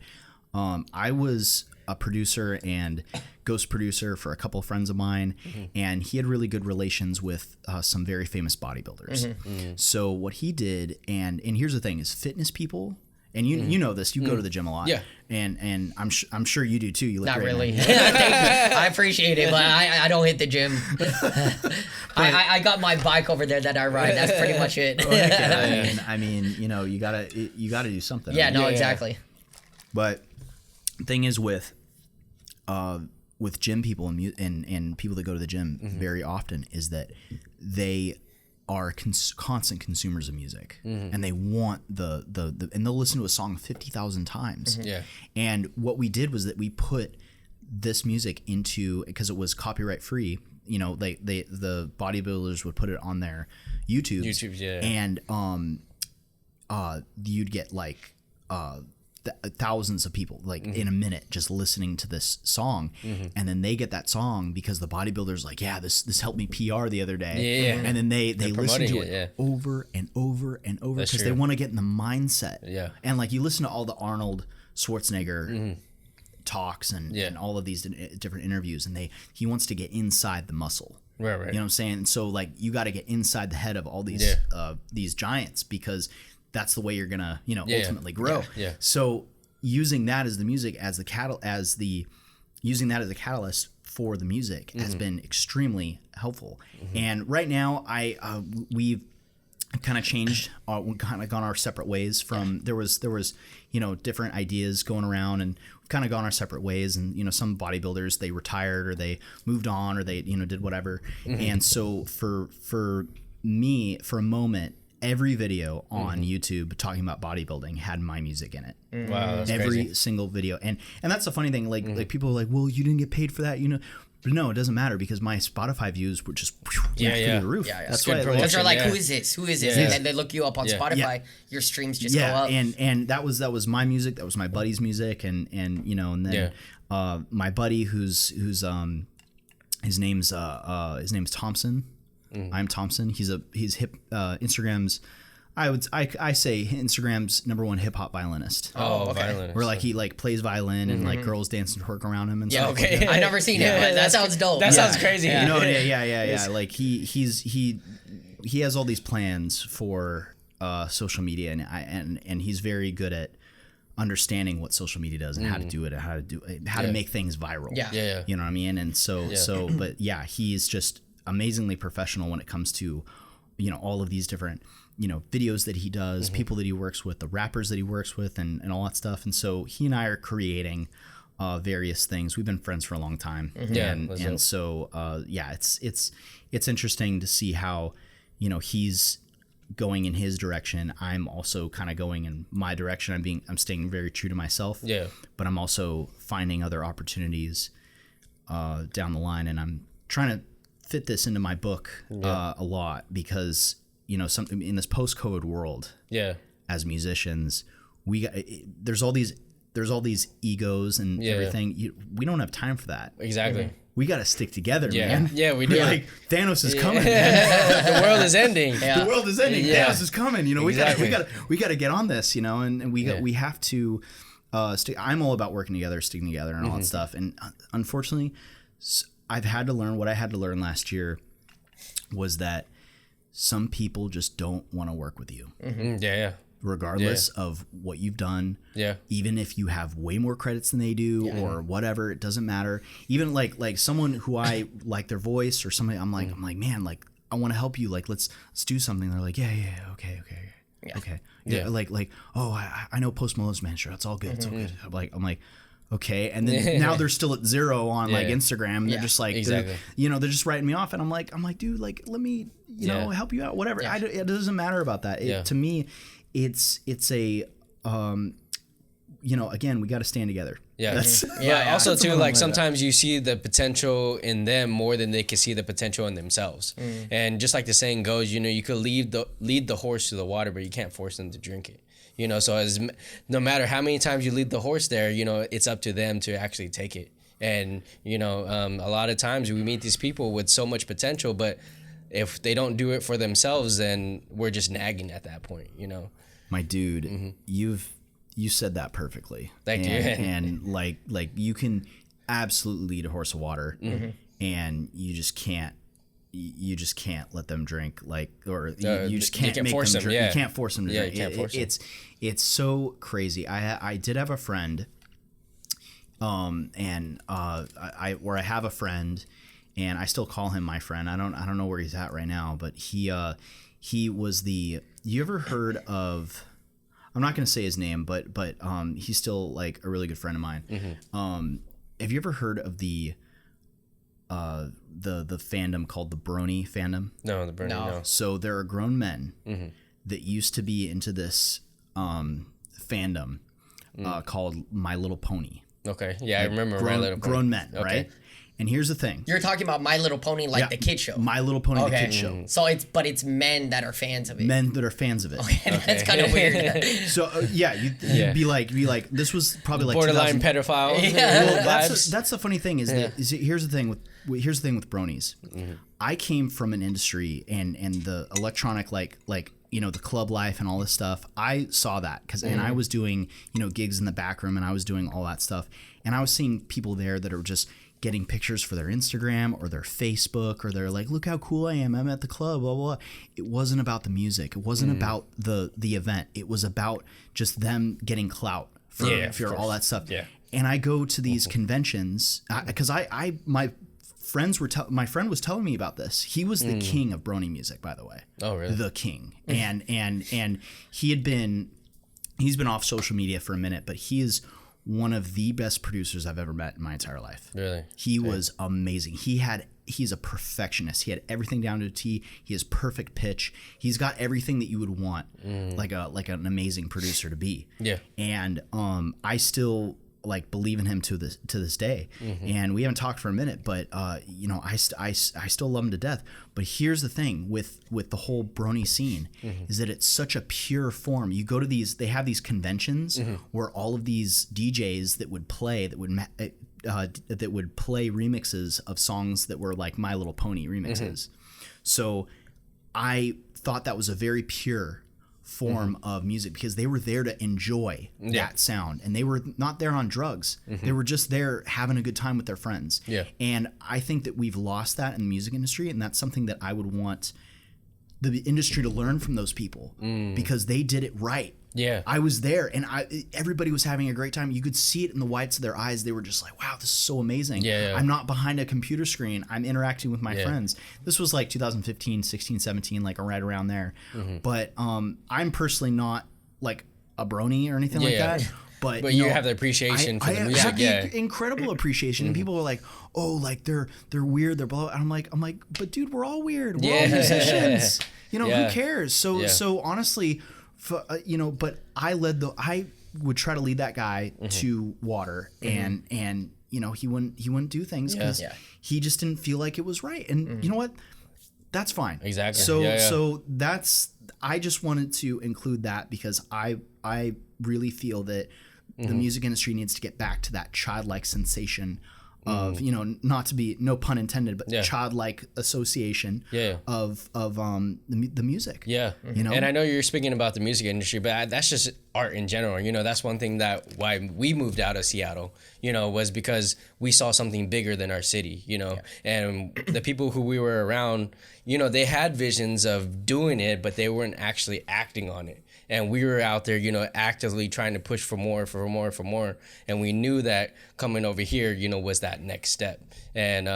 I was a producer and ghost producer for a couple of friends of mine, and he had really good relations with some very famous bodybuilders. So what he did, and here's the thing: is fitness people. And you know this. You go to the gym a lot. Yeah. And I'm sure you do too. You look not great. Not really. I appreciate it, but I don't hit the gym. I got my bike over there that I ride. That's pretty much it. I mean, you gotta do something. Yeah. No. Exactly. But the thing is with gym people and people that go to the gym very often is that they are constant consumers of music, and they want the and they'll listen to a song 50,000 times. And what we did was that we put this music into, because it was copyright free, the bodybuilders would put it on their YouTubes, and you'd get like thousands of people in a minute just listening to this song, and then they get that song because the bodybuilder's like, this helped me PR the other day, and then they listen to it over and over and over because they want to get in the mindset. And like you listen to all the Arnold Schwarzenegger talks and all of these different interviews, and he wants to get inside the muscle. Right. You know what I'm saying? And so like you got to get inside the head of all these giants, because that's the way you're gonna, ultimately grow. So using that as the music, using that as a catalyst for the music has been extremely helpful. And right now, we've kind of changed. We've kind of gone our separate ways from there was different ideas going around, and we've kind of gone our separate ways. And some bodybuilders, they retired or they moved on or they did whatever. And so for me, for a moment, every video on YouTube talking about bodybuilding had my music in it. Wow, that's every crazy. Single video. And that's the funny thing. Like people are like, well, you didn't get paid for that, But no, it doesn't matter, because my Spotify views were just through the roof. That's why they're like, who is this? And they look you up on Spotify. Your streams just go up. And that was my music. That was my buddy's music. And then my buddy who's his name's Thompson. I'm Thompson. He's hip Instagram's I say Instagram's #1 hip hop violinist. Oh, okay. Violinist. Where like he like plays violin and like girls dance and twerk around him and stuff. Okay. Like I've never seen it, but that sounds dope. That sounds crazy. Yeah. No, yeah. Like he has all these plans for social media and he's very good at understanding what social media does and how to do it and how to make things viral. Yeah. You know what I mean? And so but yeah, he's just amazingly professional when it comes to, you know, all of these different, you know, videos that he does, people that he works with, the rappers that he works with, and all that stuff. And so he and I are creating various things. We've been friends for a long time. And so it's interesting to see how, you know, he's going in his direction. I'm also kind of going in my direction. I'm staying very true to myself. Yeah. But I'm also finding other opportunities down the line, and I'm trying to fit this into my book a lot because, you know, something in this post-COVID world, as musicians, there's all these egos and everything. We don't have time for that. Exactly. We got to stick together, man. Yeah, we do. Like Thanos is coming. The world is ending. The world is ending. Thanos is coming. You know, we got to get on this. You know, and we have to stick. I'm all about working together, sticking together, and all that stuff. And unfortunately, I've had to learn what I had to learn last year was that some people just don't want to work with you. Regardless of what you've done. Even if you have way more credits than they do or whatever, it doesn't matter. Even like someone who I like their voice or somebody, I'm like, man, like I want to help you. Like, let's do something. They're like, okay. Yeah. Like, oh, I know Post Malone's manager. That's all good. It's all good. I'm like, okay. And then now they're still at 0 on like Instagram. And they're just like, they're just writing me off. And I'm like, dude, like, let me, you know, help you out, whatever. It doesn't matter about that. To me, it's a, you know, again, we got to stand together. Also too, like sometimes you see the potential in them more than they can see the potential in themselves. And just like the saying goes, you know, you could lead the horse to the water, but you can't force them to drink it. You know, so no matter how many times you lead the horse there, you know, it's up to them to actually take it. And, you know, a lot of times we meet these people with so much potential, but if they don't do it for themselves, then we're just nagging at that point, you know. My dude, you said that perfectly. Thank you. And like you can absolutely lead a horse to water, and you just can't let them drink, like, or you just can't make them drink. You can't force them to drink. You can't force them. It's so crazy. I did have a friend, I have a friend, and I still call him my friend. I don't know where he's at right now, but he was you ever heard of, I'm not going to say his name, but he's still like a really good friend of mine. Have you ever heard of the fandom called the Brony Fandom? No, the Brony, no. So there are grown men that used to be into this fandom called My Little Pony. Okay, yeah, I remember My Little Pony. Grown men, right? And here's the thing. You're talking about My Little Pony, like the kid show. My Little Pony, the kid show. So it's men that are fans of it. Men that are fans of it. Okay. That's kind of weird. So you'd be like, this was probably like borderline pedophile. Well, that's the funny thing is that here's the thing with bronies. I came from an industry and the electronic like you know, the club life and all this stuff. I saw that and I was doing, you know, gigs in the back room, and I was doing all that stuff, and I was seeing people there that are just getting pictures for their Instagram or their Facebook, or they're like, look how cool I am, I'm at the club, blah, blah, blah. It wasn't about the music. It wasn't about the event. It was about just them getting clout for all that stuff. And I go to these conventions because my friend was telling me about this. He was the king of Brony music, by the way. Oh, really? The king. And he's been off social media for a minute, but he is one of the best producers I've ever met in my entire life. Really? He was amazing. He's a perfectionist. He had everything down to a T. He has perfect pitch. He's got everything that you would want like an amazing producer to be. Yeah. And I still like believe in him to this day. And we haven't talked for a minute, but you know, I still love him to death. But here's the thing with the whole Brony scene is that it's such a pure form. You go to they have these conventions where all of these DJs that would play remixes of songs that were like My Little Pony remixes. So I thought that was a very pure form of music, because they were there to enjoy that sound, and they were not there on drugs. They were just there having a good time with their friends. And I think that we've lost that in the music industry, and that's something that I would want the industry to learn from those people, because they did it right. I was there, and everybody was having a great time. You could see it in the whites of their eyes. They were just like, wow, this is so amazing. I'm not behind a computer screen. I'm interacting with my friends. This was like 2015, 16, 17, like right around there. But I'm personally not like a Brony or anything like that. But you have the appreciation for the music. I have the incredible appreciation. And people were like, oh, like they're weird, they're blah. And I'm like, but dude, we're all weird. We're all musicians. You know, who cares? So honestly, but I would try to lead that guy to water, and you know, he wouldn't do things because he just didn't feel like it was right. And you know what? That's fine. Exactly. So I just wanted to include that, because I really feel that the music industry needs to get back to that childlike sensation of, you know, not to be, no pun intended, but childlike association of the music. You know? And I know you're speaking about the music industry, but that's just art in general. You know, that's one thing that why we moved out of Seattle, you know, was because we saw something bigger than our city, you know, and the people who we were around, you know, they had visions of doing it, but they weren't actually acting on it. And we were out there, you know, actively trying to push for more. And we knew that coming over here, you know, was that next step. And,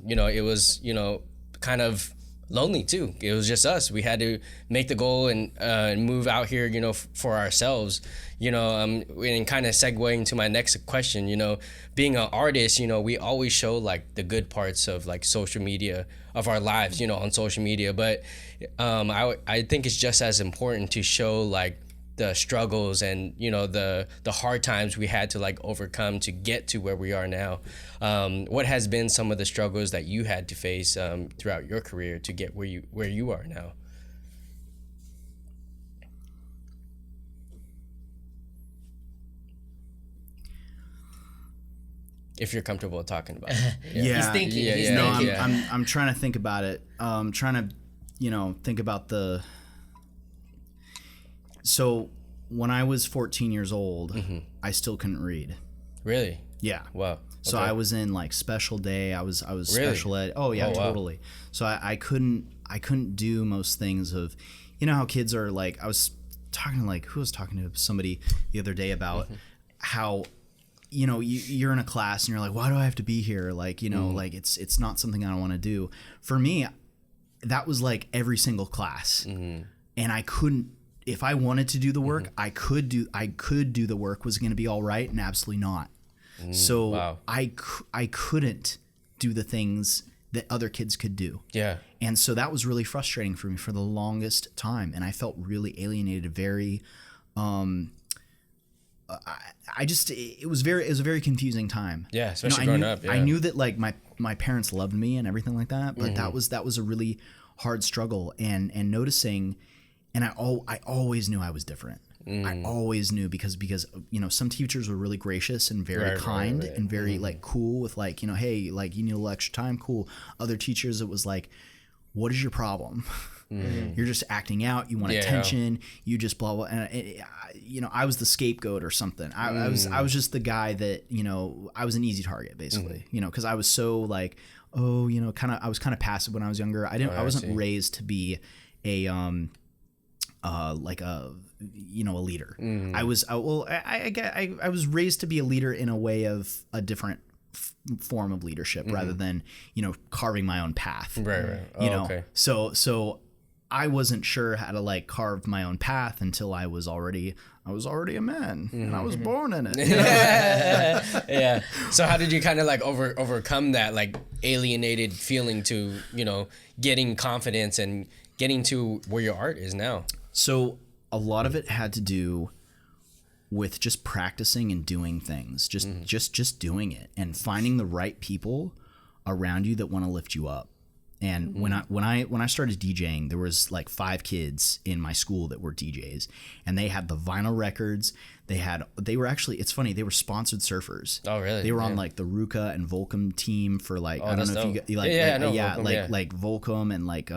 you know, it was, you know, kind of lonely too. It was just us. We had to make the goal and move out here, you know, for ourselves, you know, and kind of segueing to my next question, you know, being an artist, you know, we always show like the good parts of like social media of our lives, you know, on social media. But I think it's just as important to show like the struggles and, you know, the hard times we had to like overcome to get to where we are now. What has been some of the struggles that you had to face throughout your career to get where you are now? If you're comfortable talking about it. He's thinking. He's thinking. I'm trying to think about it. Trying to, you know, think about the. So when I was 14 years old, I still couldn't read. Really? Yeah. Wow. Okay. So I was in like special day. I was really? special ed. Oh yeah, totally. Wow. So I couldn't do most things of, you know how kids are like. I was talking to like, who was talking to somebody the other day about how, you know, you're in a class and you're like, why do I have to be here? Like, you know, like it's not something I want to do. For me, that was like every single class, and I couldn't. If I wanted to do the work, I could do the work. Was it going to be all right? And absolutely not. So I couldn't do the things that other kids could do. Yeah. And so that was really frustrating for me for the longest time, and I felt really alienated. Very. It was a very confusing time. Yeah, especially growing up. Yeah. I knew that like my parents loved me and everything like that, but that was a really hard struggle, and noticing, and I always knew I was different. I always knew because you know, some teachers were really gracious and very kind and very like cool with like, you know, hey, like you need a little extra time, cool. Other teachers, it was like, what is your problem? You're just acting out. You want attention. You just blah blah. And you know, I was the scapegoat or something. I was just the guy that, you know, I was an easy target basically. You know, because I was so like, oh, you know, I was kind of passive when I was younger. I wasn't raised to be a like a, you know, a leader. I was raised to be a leader in a way of a different form of leadership rather than, you know, carving my own path. Right. Oh, you know, okay. So I wasn't sure how to like carve my own path until I was already a man and I was born in it. You know? Yeah. So how did you kind of like overcome that like alienated feeling to, you know, getting confidence and getting to where your art is now? So a lot of it had to do with just practicing and doing things, just doing it and finding the right people around you that want to lift you up. And when I started DJing, there was like 5 kids in my school that were DJs, and they had the vinyl records. They were actually, it's funny, they were sponsored surfers. Oh, really? They were on like the Ruka and Volcom team for like, I don't know if you like, Volcom, like Volcom and like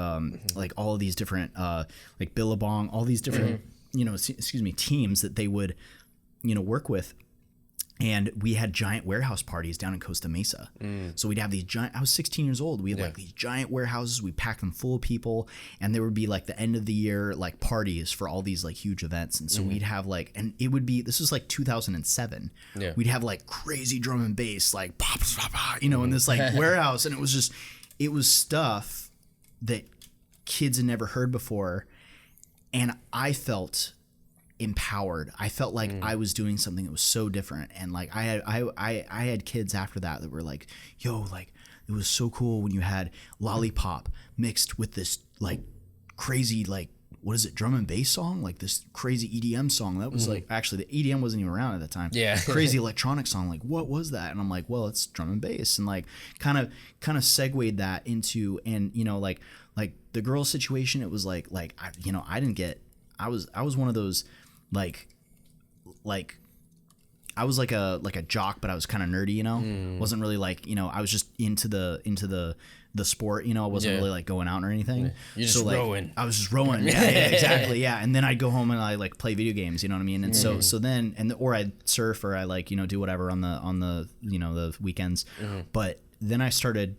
all of these different like Billabong, all these different teams that they would, work with. And we had giant warehouse parties down in Costa Mesa. So we'd have these giant, I was 16 years old. We had like these giant warehouses. We packed them full of people. And there would be like the end of the year, like parties for all these like huge events. And so we'd have like, and it would be, this was like 2007. Yeah. We'd have like crazy drum and bass, like, in this like warehouse. And it was stuff that kids had never heard before. And I felt empowered. I felt like I was doing something that was so different, and like I had kids after that were like, yo, like it was so cool when you had Lollipop mixed with this like crazy, like, what is it, drum and bass song, like this crazy EDM song that was like, actually the EDM wasn't even around at that time. Crazy electronic song, like what was that? And I'm like, well, it's drum and bass, and like kind of segued that into, and like the girl situation, it was like I didn't get, I was one of those like I was like a jock, but I was kind of nerdy, wasn't really like, I was just into the sport, I wasn't really like going out or anything. You're just rowing. I was just rowing. Yeah, exactly. Yeah. And then I'd go home and I like play video games, you know what I mean? And so then, or I'd surf, or I like, do whatever on the the weekends. But then I started,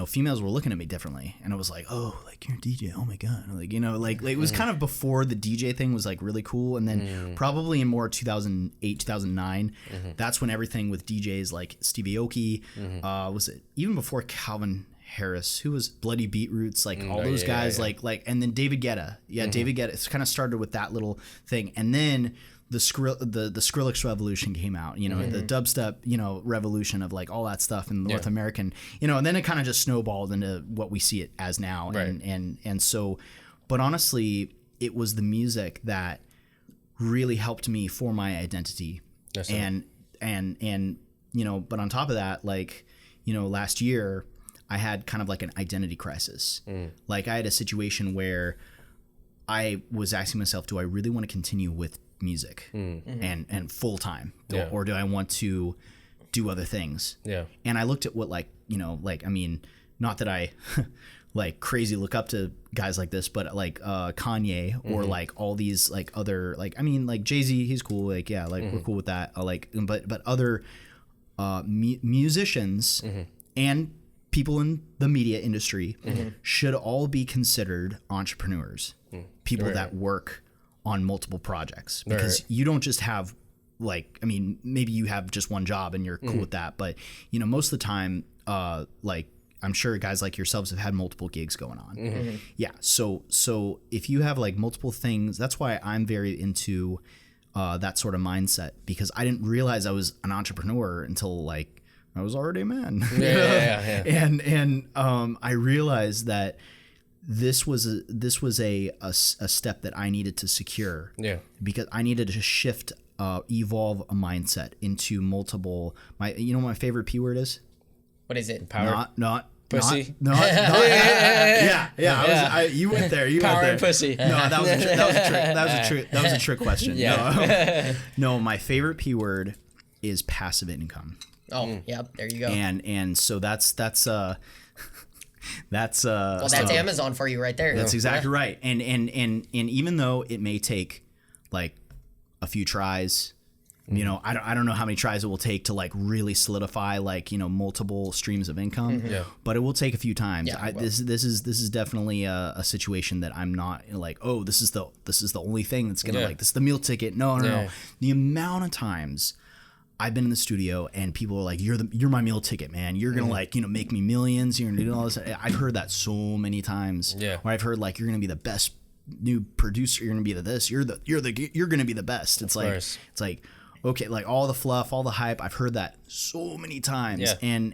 females were looking at me differently, and it was like, oh, like you're a DJ, oh my god, like it was kind of before the DJ thing was like really cool. And then probably in more 2008 2009, that's when everything with DJs like Stevie Aoki, was it even before Calvin Harris, who was Bloody Beetroots, like all those guys, like and then David Guetta, David Guetta, it's kind of started with that little thing. And then the Skrillex revolution came out, the dubstep, revolution of like all that stuff in North American, and then it kind of just snowballed into what we see it as now. And so, but honestly, it was the music that really helped me form my identity. And but on top of that, like, last year I had kind of like an identity crisis. Like I had a situation where I was asking myself, do I really want to continue with music and full time, or do I want to do other things? And I looked at what not that I like crazy look up to guys like this, but like Kanye or like all these like other, like, like Jay-Z, he's cool, like we're cool with that, but other musicians and people in the media industry should all be considered entrepreneurs, people that work on multiple projects, because you don't just have like, maybe you have just one job and you're cool with that, but most of the time, like I'm sure guys like yourselves have had multiple gigs going on. So if you have like multiple things, that's why I'm very into that sort of mindset, because I didn't realize I was an entrepreneur until like I was already a man. And I realized that this was a step that I needed to secure. Because I needed to shift, evolve a mindset into multiple. My favorite P word is? What is it? Power. Not pussy. Yeah. You went there. Power and pussy. No, that was a trick. That was a trick question. No, my favorite P word is passive income. Oh, yeah, there you go. And so that's well, that's Amazon for you right there. That's exactly right. And even though it may take like a few tries, I don't know how many tries it will take to like really solidify like multiple streams of income. But it will take a few times. This is definitely a situation that I'm not like, oh, this is the only thing that's gonna like, this is the meal ticket. No. The amount of times I've been in the studio and people are like, you're my meal ticket, man. You're going to like, make me millions. You're going to do all this. I've heard that so many times. Where I've heard like, you're going to be the best new producer. You're going to be this, you're going to be the best. It's like, okay, like all the fluff, all the hype. I've heard that so many times. And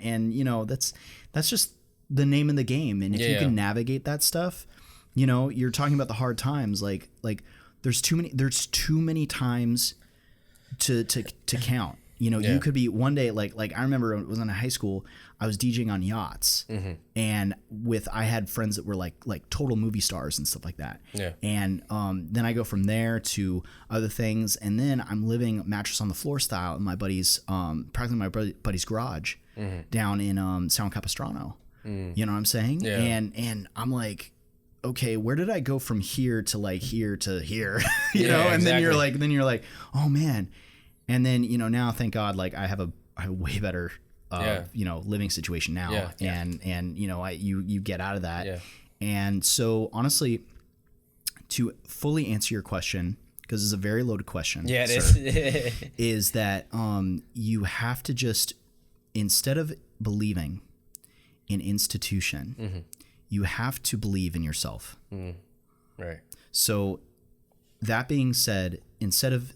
that's just the name of the game. And if you can navigate that stuff, you're talking about the hard times. Like there's too many times to count. You could be one day like I remember when I was in high school, I was DJing on yachts, and I had friends that were like total movie stars and stuff like that. And then I go from there to other things, and then I'm living mattress on the floor style in my buddy's practically my buddy's garage down in San Capistrano. You know what I'm saying? And I'm like, okay, where did I go from here to like here to here? you know, and exactly. then you're like, oh man. And then, you know, now thank God, like I have a way better, you know, living situation now. And, you know, you get out of that. Yeah. And so honestly, to fully answer your question, because it's a very loaded question. Yeah, it is. Is that, you have to just, instead of believing in institution, you have to believe in yourself. Right. So that being said, instead of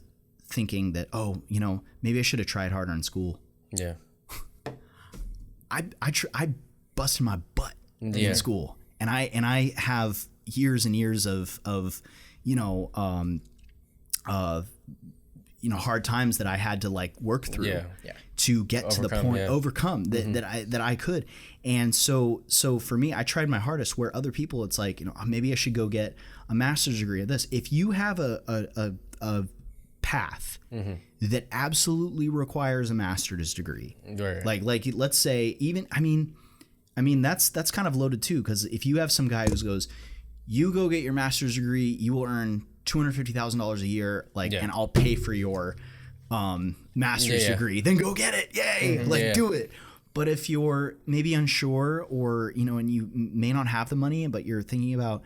thinking that, oh, you know, maybe I should have tried harder in school. Yeah. I busted my butt in school, and I have years and years of you know, hard times that I had to like work through to get to the point, overcome that I could. And so for me, I tried my hardest, where other people, it's like, you know, maybe I should go get a master's degree of this. If you have a path that absolutely requires a master's degree, like let's say, even, I mean, that's kind of loaded too. Cause if you have some guy who goes, you go get your master's degree, you will earn $250,000 a year, like, and I'll pay for your master's degree. Then go get it, yay! Do it. But if you're maybe unsure, or you know, and you may not have the money, but you're thinking about,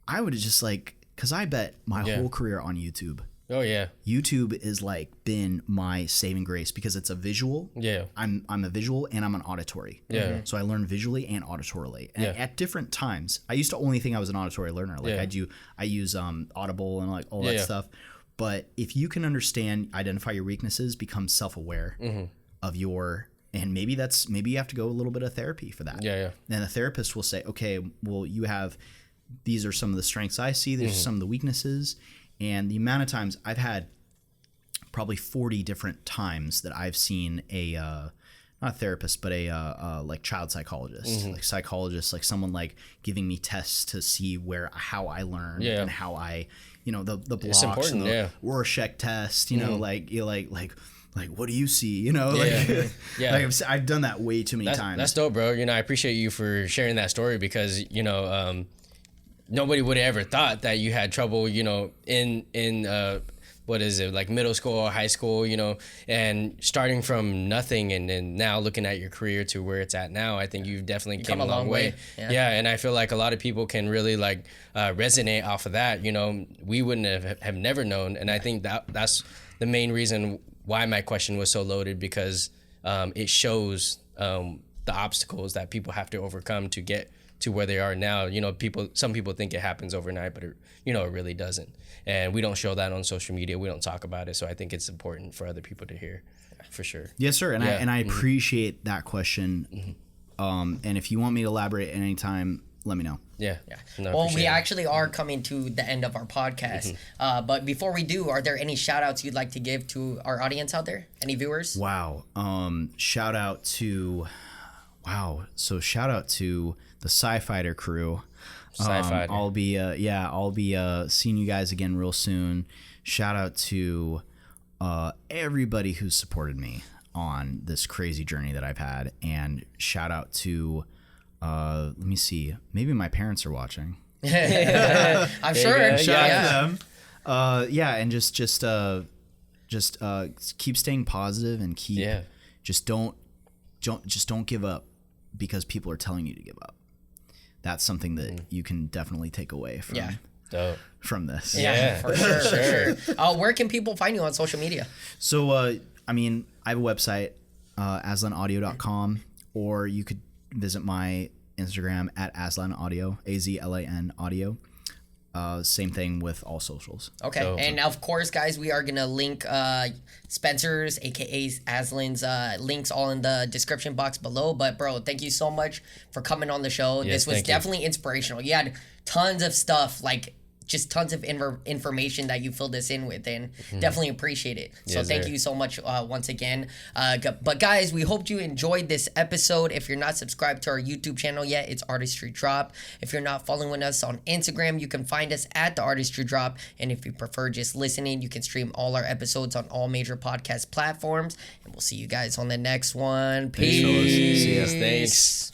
I would just like, because I bet my whole career on YouTube. Oh yeah. YouTube is like been my saving grace, because it's a visual. Yeah. I'm a visual and I'm an auditory. Yeah. So I learn visually and auditorily. And at different times. I used to only think I was an auditory learner. Like I use Audible and like all that stuff. But if you can understand, identify your weaknesses, become self-aware of your, and maybe you have to go a little bit of therapy for that. Yeah. And the therapist will say, okay, well, these are some of the strengths I see, these are some of the weaknesses. And the amount of times I've had, probably 40 different times that I've seen not a therapist, but a like child psychologist, like psychologist, like someone like giving me tests to see how I learn and how I, you know, the blocks and the Rorschach test, you know, like what do you see? You know, like I've done that way too many times. That's dope, bro. You know, I appreciate you for sharing that story, because you know, nobody would have ever thought that you had trouble, you know, in what is it, like middle school or high school, you know, and starting from nothing and then now looking at your career to where it's at now. I think you've definitely come a long way. Yeah. And I feel like a lot of people can really like resonate off of that. You know, we wouldn't have never known. And I think that's the main reason why my question was so loaded, because it shows the obstacles that people have to overcome to get to where they are now. You know, some people think it happens overnight, but it really doesn't. And we don't show that on social media. We don't talk about it. So I think it's important for other people to hear, for sure. Yes, sir. And I appreciate that question. And if you want me to elaborate at any time, let me know. Yeah. No, well, we actually are coming to the end of our podcast. But before we do, are there any shout outs you'd like to give to our audience out there? Any viewers? Wow. Shout out to the Sci-Fighter crew. I'll be seeing you guys again real soon. Shout out to everybody who's supported me on this crazy journey that I've had, and shout out to let me see, maybe my parents are watching. I'm sure. Shout out to them. And just keep staying positive and keep just don't give up because people are telling you to give up. That's something that you can definitely take away from this. Yeah, for sure. Where can people find you on social media? So, I have a website, azlanaudio.com, or you could visit my Instagram at Azlan Audio, AZLAN Audio. Same thing with all socials. Okay. And of course, guys, we are going to link Spencer's, aka Azlan's links all in the description box below. But bro, thank you so much for coming on the show. Yes, this was definitely inspirational. You had tons of stuff, like just tons of information that you filled us in with, and definitely appreciate it. So thank you so much once again. But guys, we hope you enjoyed this episode. If you're not subscribed to our YouTube channel yet, it's Artistry Drop. If you're not following us on Instagram, you can find us at the Artistry Drop. And if you prefer just listening, you can stream all our episodes on all major podcast platforms. And we'll see you guys on the next one. Peace. See us. Thanks.